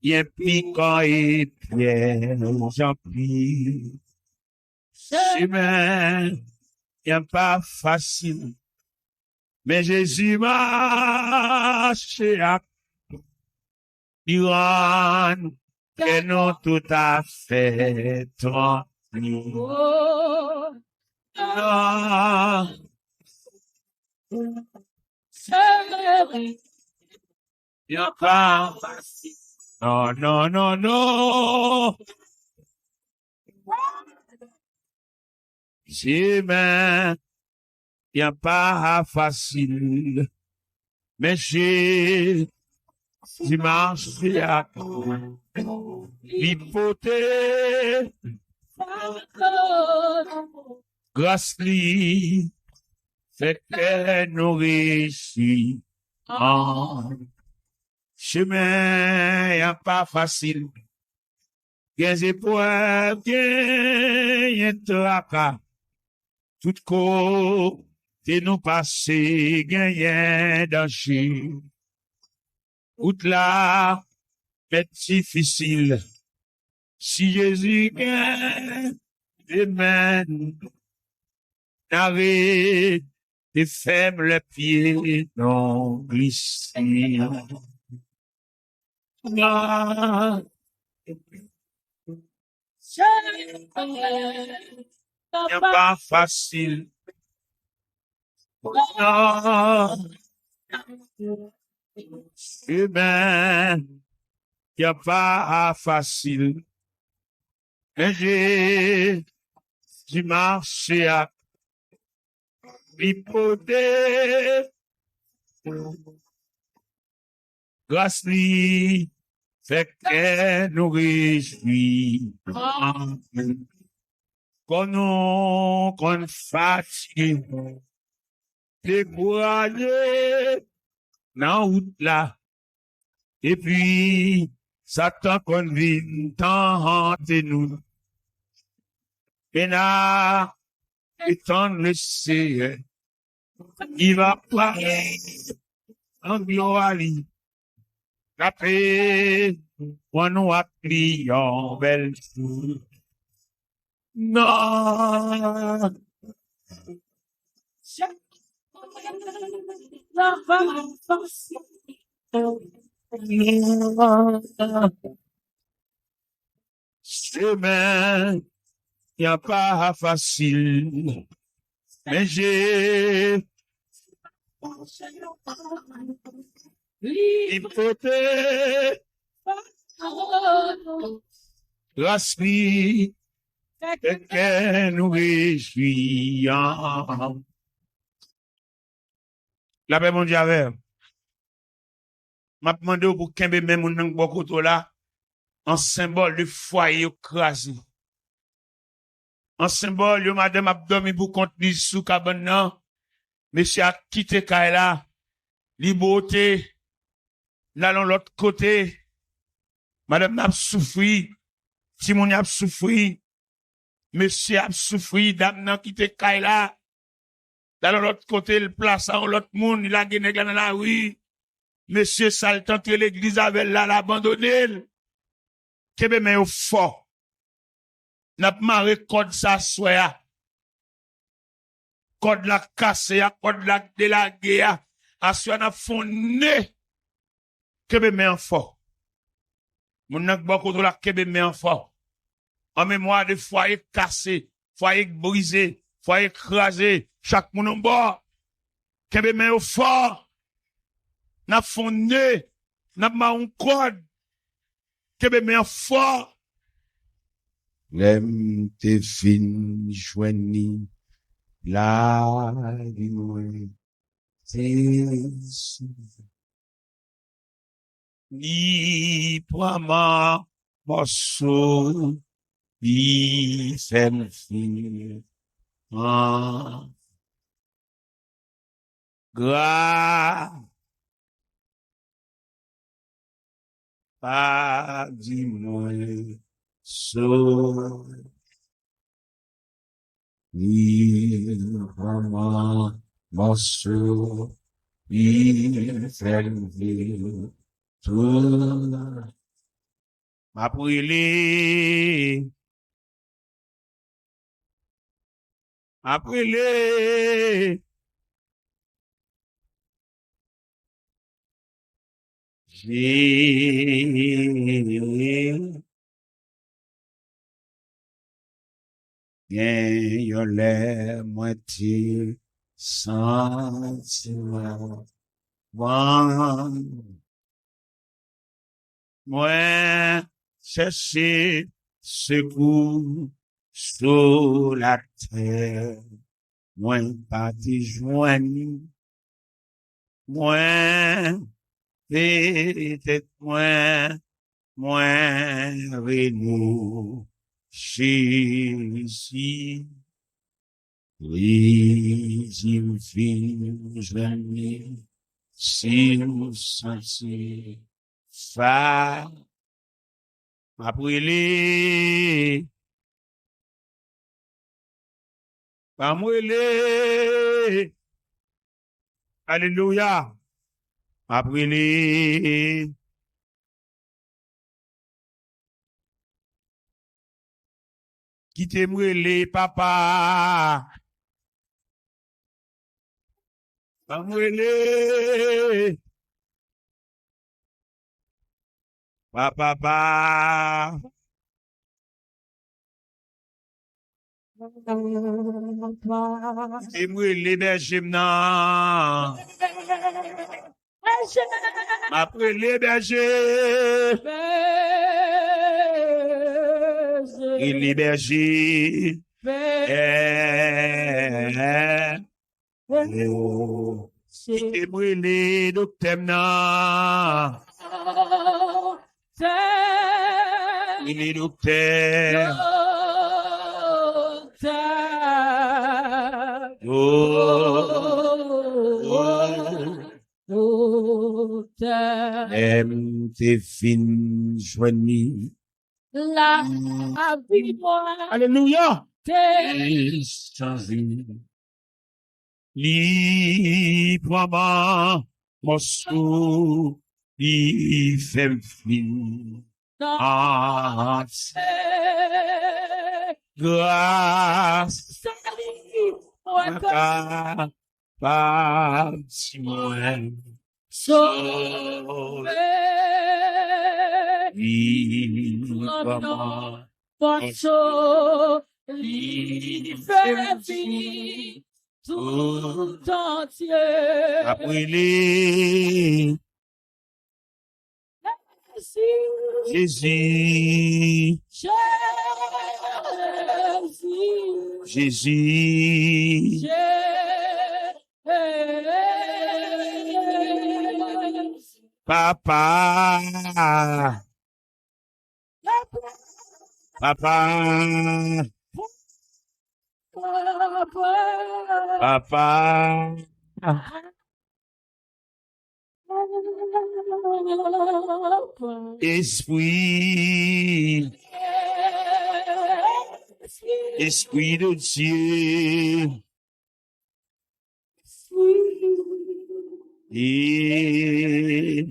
y a piquant et pierre, j'en prie. Chemin, il a pas facile. Mais Jésus marche à Iran, que non tout à fait tranquille. Oh, Non, c'est il a pas facile. Non, non, non, non. Chemin, il a pas facile. Mais Jésus marche à l'hypothèse. Grâce lui, fait que nous réussit. En chemin, y a pas facile. Des épreuves, des tracas. Tout côté nous passer, gagnent danger. Out là, est difficile. Si Jésus gagne, demain, n'arrête de faire les pieds non glisser. Ah, c'est pas facile. Non, y a pas facile. Mais j'ai marché à l'hypothèse. Grâce lui, fait que nous réjouis. Qu'on fatigue, découragé, dans route là. Et puis, Satan qu'on vit tant hanté nous. Et là, étant le Seigneur, il va parler en gloire. La paix, on nous a crié en belle jour. Non, non, chemin, y a pas facile, mais j'ai l'hypothèse, grâce lui, que nous réjouissons. La paix mondiale, m'a demandé pour qu'un même mon nan bokoto là, en symbole de foyer écrasé. En symbole de madame abdomen pour contenir sous cabane nan, monsieur a quitté Kaila, liberté, là dans l'autre côté, madame n'a souffri, Simon a souffri, monsieur a souffri, dame n'a quitté Kaila, là dans l'autre côté, le place à l'autre monde, il a gagné dans la rue, monsieur Saltan, l'église avec là, l'abandonné, Kebe mais au fort. N'a pas marre code ça soit. Code la casse, code la délagué, à soit n'a fondé. Kebe mais en fort. Mon n'a beaucoup de la kebe mais en fort. En mémoire de foyer cassé, foyer brisé, foyer écrasé, chaque monde en bas. Kebe mais au fort. N'a fondé, n'a pas un code. Kebe mais en fort. L'aime te fin joigni la vie Ni prama morceau, ni femme fille. Gra pas du moins so ni vraiment morceau ni ferme tout Ma brûlé. Ma brûlé. j'ai bien yo les moitié sentiment. Moi, Chercher secours sur la terre. Moi, parti joindre. Moi, peut-être moi, Renaud, Jésus. Oui, il me fait jamais, si nous sentir, fa, ma brûlé. Ma brûlé. Alléluia. Ma brûlé. Qui t'aime brûlé, papa. Ma brûlé. Papa. T'aime brûlé, berger, non. Ma brûlé, berger. Il est berger. Qui t'aime brûlé, docteur, non. Il est docteur. aime tes fines joignées. La vie, Alléluia. Changer. Librement, mon sou, il fait fin. Grâce, pas si moins. Librement, tout entier. Brûlé, Jésus, Jésus, papa, papa, papa, esprit, esprit de Dieu, et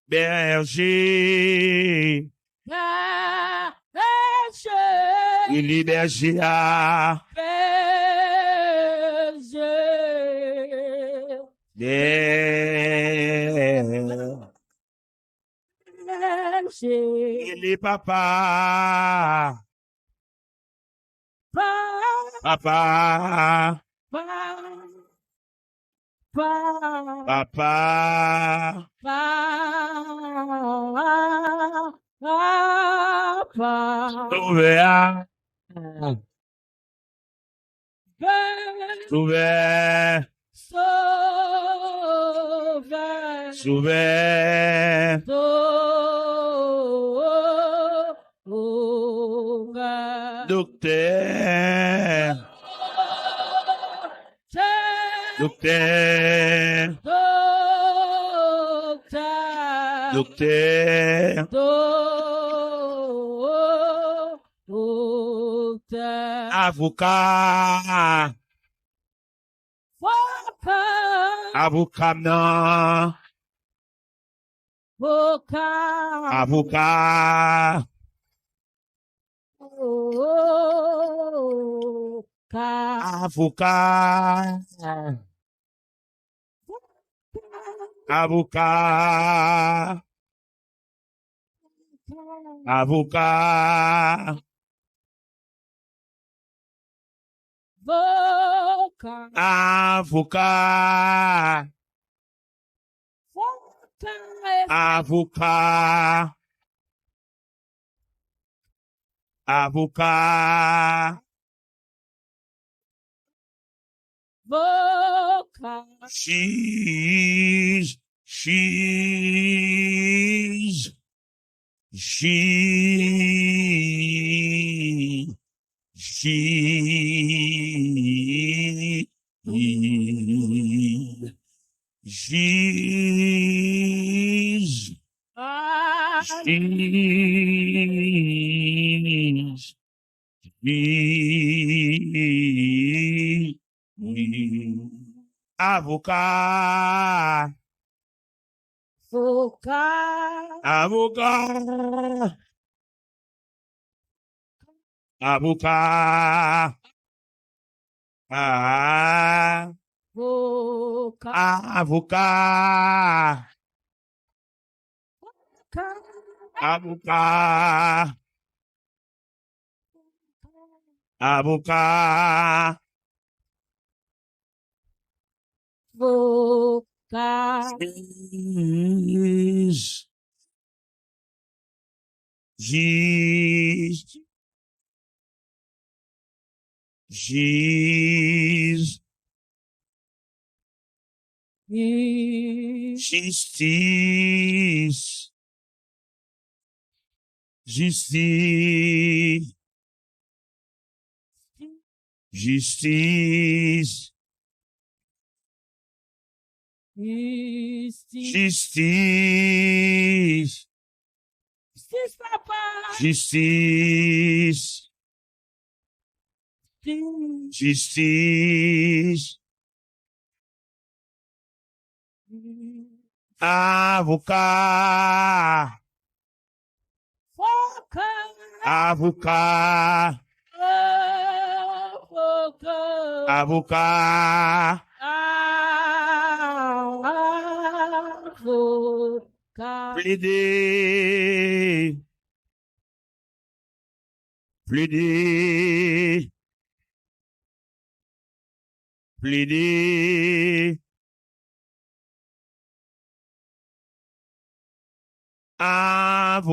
berger, il est berger, il est papa, papa, papa, ouvert, ouvert, ouvert, docteur, docteur, docteur, avocat, avocat nan, avocat, avocat, avocat, avocat, avocat, avocat, avocat, avocat, avocat, avocat, cheese, cheese, cheese, cheese, cheese, ah, cheese, cheese, avocat, avocat, avocat, avocat, ah, avocat, avocat, avocat, avocat, avocat, cheese, cheese, cheese, justice, justice, justice, justice, Justice, papa, justice, justice, avocat, avocat, avocat, plaider, plaider, plaider,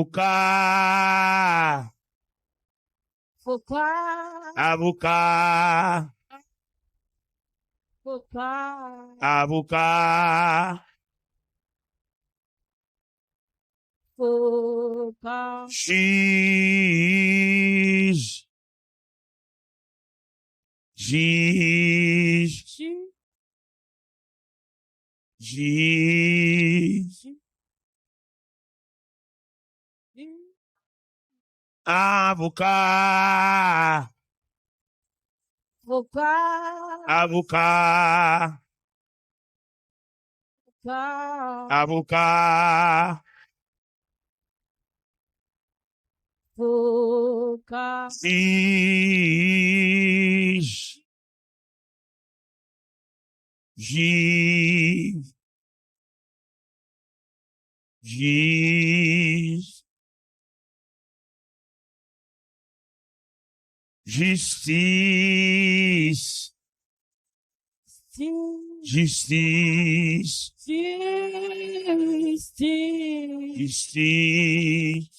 avocat, avocat, avocat, cheese, cheese, cheese, avocat, avocat, avocat, cheese, cheese, cheese, justice, justice, justice,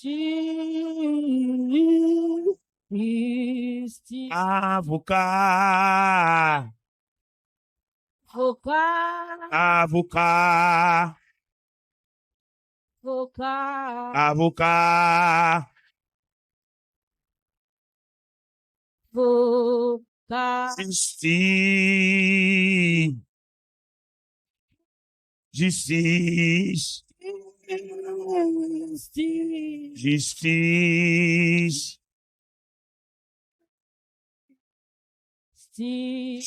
avocat, avocat, avocat, justice, justice, justice,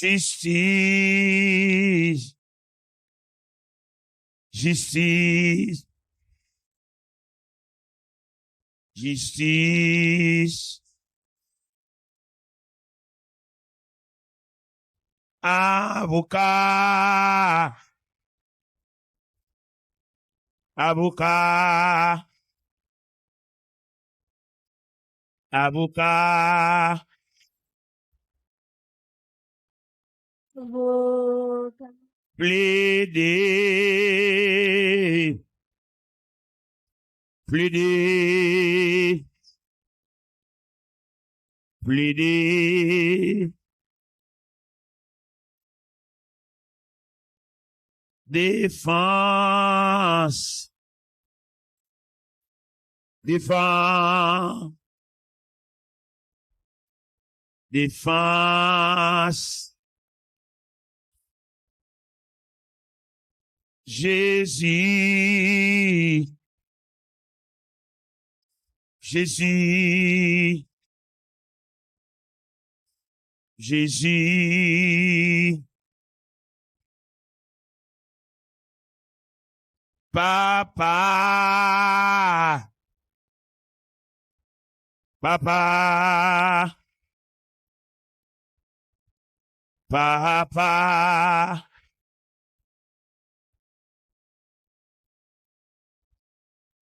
justice, Justice. Justice. Avocat. Avocat. Avocat. Avocat. Plaider. Plaider. Plaider. Défense. Défense. Défense. Jésus. Jésus. Jésus. Papa. Papa. Papa.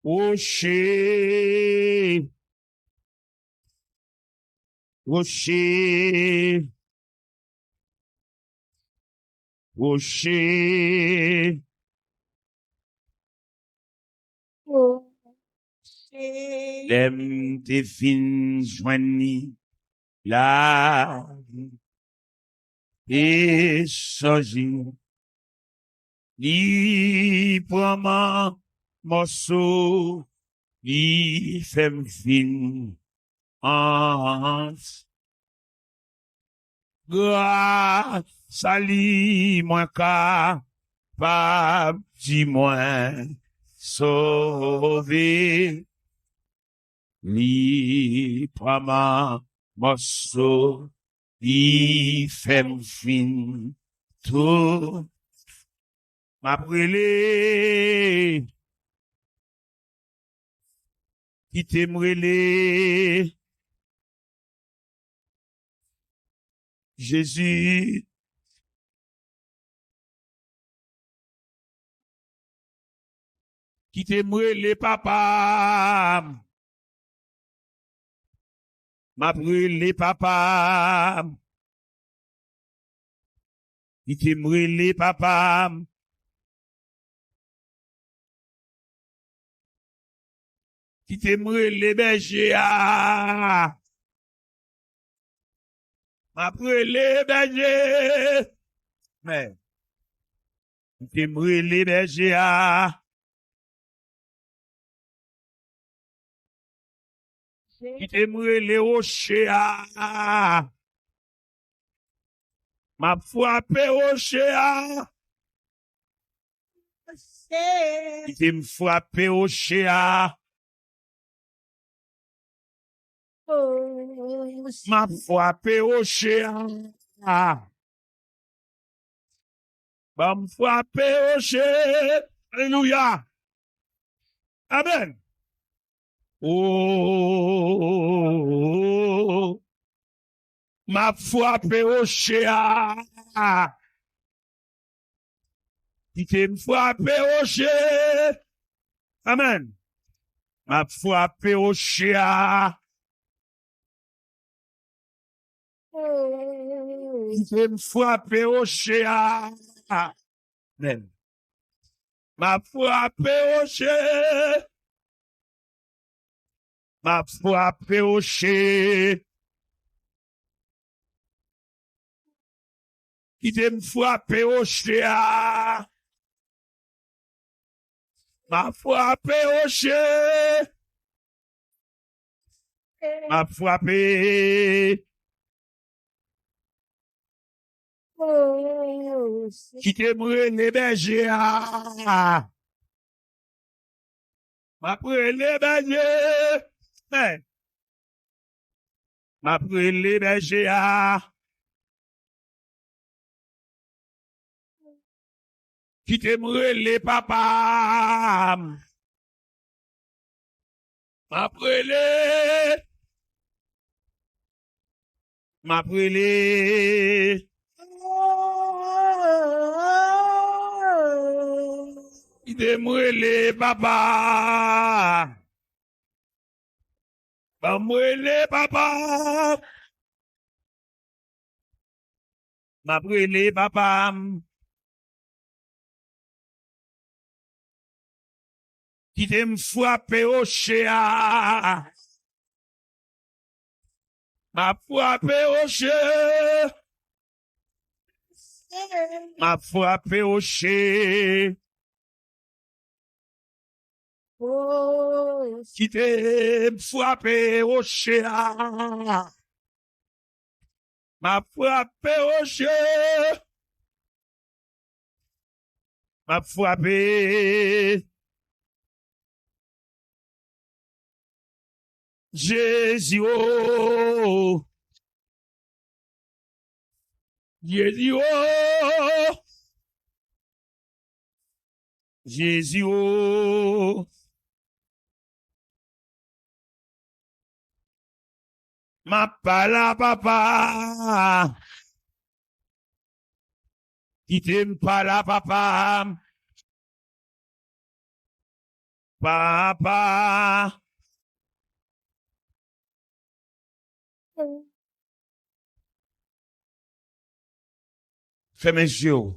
Rocher. Rocher. Rocher. Dem te fin joigni la et soji li prend morceau li fem fin en grâce à li moins capable di moins sauver li prend morceau li fem fin tout m'a brûlé qui t'aime brûlé Jésus qui t'aime brûlé papa m'a brûlé papa qui t'aime brûlé papa qui t'aime brûlé berger m'a brûlé berger mais qui t'aime brûlé berger qui t'aime brûlé rocher m'a frappé rocher qui t'aime frappé rocher m'a frappé rocher m'a frappé rocher alléluia amen oh m'a frappé rocher qui t'aime frappé rocher amen m'a frappé rocher qui t'aime frappé rocher amen m'a frappé rocher m'a frappé rocher qui t'aime frappé rocher m'a frappé rocher m'a frappé qui t'aime les bergers m'a pris les bergers m'a pris les bergers qui te brûlé papa. M'a brûlé. M'a brûlé. Qui te brûlé papa. M'a brûlé papa. M'a brûlé papa. Qui t'aime frapper au chien. M'a frappé au chien. M'a frappé au chien. Oh, Qui t'aime frapper au chien. M'a frappé au chien. M'a frappé. Jésus, oh. Jésus, oh. Jésus, oh. Ma pala papa. Qui t'aime pas la papa. Papa. Fais mes yeux.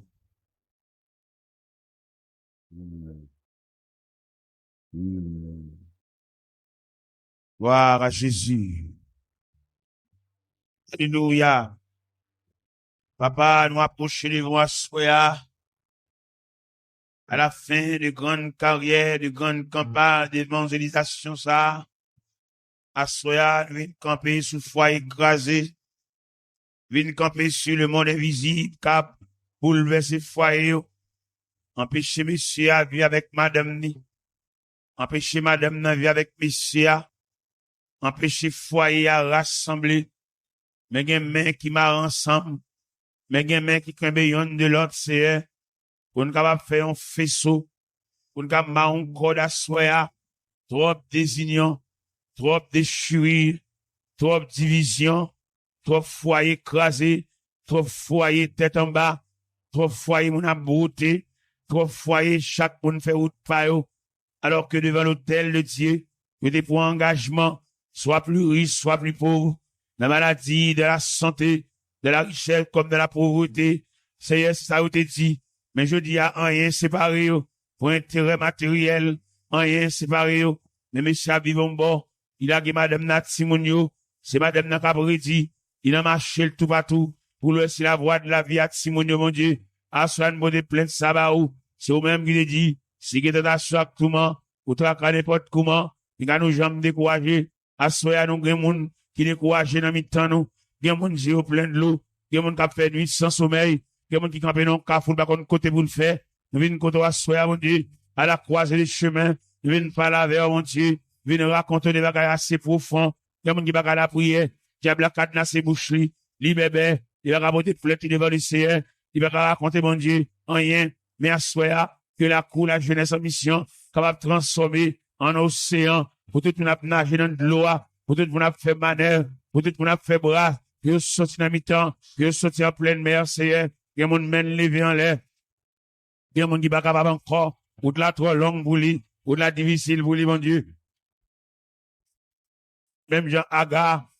Gloire à Jésus. Alléluia. Papa, nous approchons de vous à la fin de grande carrière, de grande campagne d'évangélisation, ça. À soya, nous venons camper sous foi écrasé. Venons camper sur le monde invisible, cap, bouleverser foyer. Empêcher monsieur à vivre avec madame ni. Empêcher madame à vivre avec monsieur. Empêcher foyer à rassembler. Mais il y a une main qui m'a ensemble. Mais il y a une main qui crée de l'autre, c'est pour nous capable faire un faisceau. Pour nous capable un corps d'assoya. Trop désignant. Trop déchirure. Trop division. Trop foyer écrasé. Trop foyer tête en bas. Trop foyer mon abrouté. Trop foyer chaque monde fait route par eux. Alors que devant l'autel de Dieu, que des pour engagement, soit plus riche, soit plus pauvre, la maladie, de la santé, de la richesse comme de la pauvreté, c'est ça où t'es dit. Mais je dis à rien séparé, pour intérêt matériel, rien séparé, mais monsieur vivons bon, il a dit madame Nat Simonio, c'est madame Nat Cabredi, il a marché le tout partout, pour le c'est la voie de la vie à Simonio, mon Dieu, à soi une bonne plainte sabaou, c'est au même qui l'a dit, si qui t'as choc comment, ou t'as n'importe comment, il a nous jambes découragées, à soi nous grand monde, qui découragé dans mi-temps nous, gen moun qui au plein de l'eau, gen moun qui fait nuit sans sommeil, gen moun qui campe non kafou pas kon côté pour le faire, nous venons côté à soya mon Dieu, à la croisée des chemins, nous venons parler avec mon Dieu, venons raconter des bagages assez profonds, gen moun qui pas la prière, diable a cadenassé bouche li bébé, il va raconter plainte devant le Seigneur, il va raconter mon Dieu, rien, mais à soya que la cour la jeunesse en mission capable de transformer en océan pour tout le monde nager dans de l'eau, pour tout le monde faire manœuvre, pour tout le monde faire bras, que sorti dans mi-temps, que sorti en pleine mer, Seigneur, que mon mène levé en l'air, que mon qui pas capable encore, ou de la trop longue pour lui, ou de la difficile pour lui, mon Dieu. Même Jean Agar,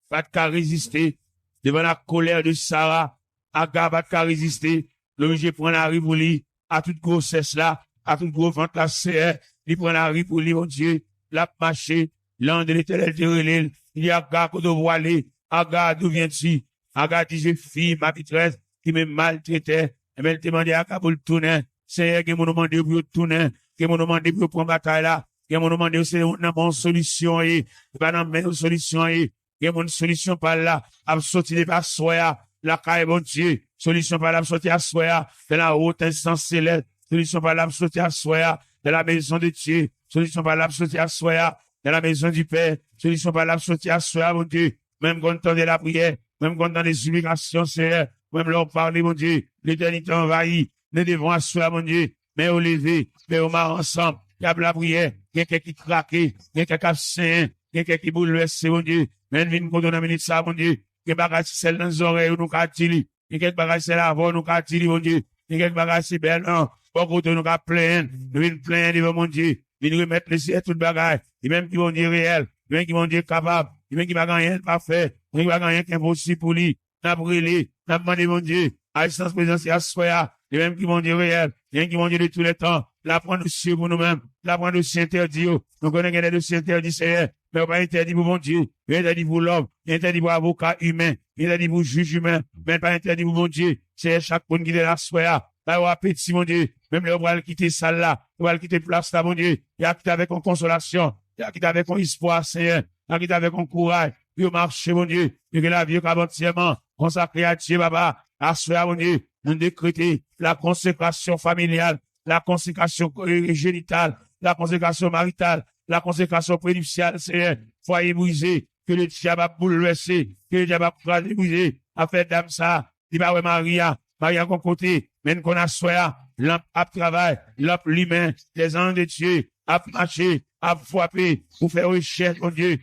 pas de qu'à résister devant la colère de Sarah, Agar pas de qu'à résister, l'obligé prend la rue pour lui, à toute grossesse là, à toute gros ventre là, c'est, il prend la rue pour lui, mon Dieu, l'a marché, l'an de l'éternel te relève, il y a Agar qu'on doit aller, Agar d'où viens-tu? Agar dit, je fille, ma maîtresse, qui me maltraitait, et elle te demandé à Agar pour le tourner, c'est que mon demandé pour le tourner, que mon demandé pour prendre bataille là, que mon demandé c'est une bonne solution, et pas dans même solution, et que mon solution par là, à sortir de par soya, la caille bon Dieu, solution par là, à sortir à soya, de la haute instance céleste, solution par là, à sortir à soya, de la maison de Dieu, solution par là, à sortir à soya, de la maison du Père, solution par là, à sortir à soya, mon Dieu, même quand on entend la prière, même quand on entend les supplications, Seigneur, même leur parler, mon Dieu, l'éternité envahie, nous devons asseoir, mon Dieu, mais au lever, mais au mar ensemble, il y a la prière, quelqu'un qui craque, quelqu'un qui a saint, quelqu'un qui bouleverse, mon Dieu, mais nous venons qu'on a minute ça, mon Dieu, que bagage celle dans les oreilles, nous qu'a dit, que bagage c'est la voix, nous qu'a dit, mon Dieu, que bagage c'est belle, non, pour côté nous qu'a plaindre, nous venons plaindre devant mon Dieu, nous remettre les tout bagage, et même qui vont dire réel, et même qui vont dire capable, et même qui va rien parfait, et qui va rien qu'impossible pour lui, n'a brûlé, n'a demandé mon Dieu, à distance présence et à soya, et même qui vont dire réel, et même qui vont dire de tous les temps, la prendre dossier pour nous-mêmes, la prendre dossier interdit, nous connaissons des dossiers interdits, c'est mais pas interdit pour mon Dieu, mais interdit pour l'homme, interdit pour avocat humain, interdit pour juge humain, mais pas interdit pour mon Dieu, c'est chaque monde qui est là, soya, pas au appétit, mon Dieu, même le va quitter salle là, on va quitter place là, mon Dieu, il a quitté avec une consolation, il a quitté avec un espoir, Seigneur, il a quitté avec un courage, il marche, mon Dieu, et que la vie entièrement consacrée à Dieu, Baba, à soi, mon Dieu, nous décréter la consécration familiale, la consécration génitale, la consécration maritale, la consécration prénuptiale, Seigneur, foyer brisé, que le diable a bouleversé, que le diable a brisé, a fait dame ça, il va ouais Maria qu'on côté, même qu'on a soya, l'homme a travail, l'homme l'humain, les anges de Dieu, a marché, a frappé, pour faire recherche, mon Dieu.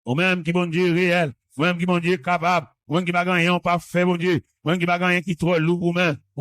Ou même qui, mon Dieu, réel, ou même qui, mon Dieu, capable, ou même qui va gagner en parfait, mon Dieu, ou même qui va gagner qui trop lourd, ou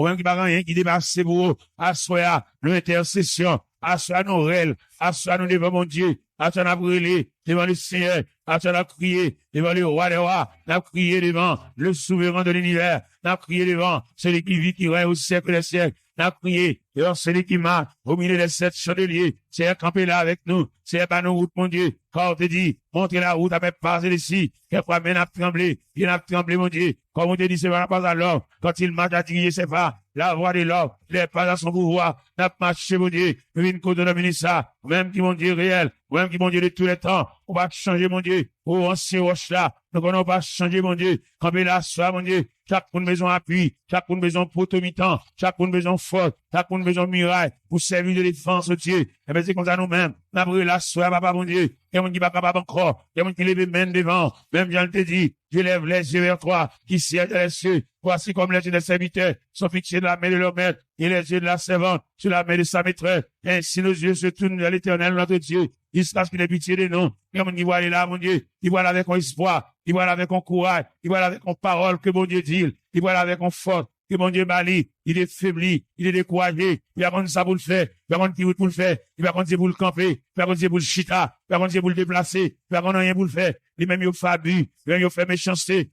même qui va gagner qui dépasse pour eux, à soya, l'intercession, à soya nos règles, à soya nous devant mon Dieu, à soya nous brûler devant le Seigneur, à soya nous crier devant le roi des rois, nous crier devant le souverain de l'univers, nous crier devant celui qui vit, qui règne au siècle des siècles, nous crier devant celui qui marche au milieu des 7 chandeliers, c'est camper là avec nous, c'est pas nos routes, mon Dieu, quand on te dit, montrez la route, avec passer d'ici, quelquefois, mais n'a tremblé, il n'a tremblé, mon Dieu, comme on te dit, c'est pas à l'homme, quand il marche à tirer, c'est pas la voix de l'homme, les pas à son pouvoir, n'a marché, mon Dieu, une côte de ça, même qui, mon Dieu, réel, même qui, mon Dieu, de tous les temps, on va changer, mon Dieu, oh, ancien roche là, nous on va changer, mon Dieu, camper là, soit, mon Dieu, chaque une maison appui, chaque une maison potomitan, chaque une maison forte, chaque une maison muraille, pour servir de défense, Dieu, et bien, c'est comme ça nous-mêmes, nous la soie, papa, mon Dieu, et mon qui va capable encore, et mon qui lève main devant, même Jean te dit, je lève les yeux vers toi, qui siège dans les cieux, voici comme les yeux des serviteurs sont fixés de la main de leur maître, et les yeux de la servante sur la main de sa maîtresse, ainsi nos yeux se tournent vers l'éternel, notre Dieu, il se passe qu'il ait pitié de nous, et mon qui voit là, mon Dieu, il voit là avec un espoir, il voit là avec un courage, il voit là avec une parole que mon Dieu dit, il voit là avec un force, que mon Dieu mali, il est faibli, il est découragé, il va prendre ça pour le faire, il va prendre qui pour le faire, il va prendre pour le camper, il va prendre pour le chita, il va prendre pour le déplacer, il va prendre rien pour le faire, lui-même il fait abus, lui-même il fait méchanceté,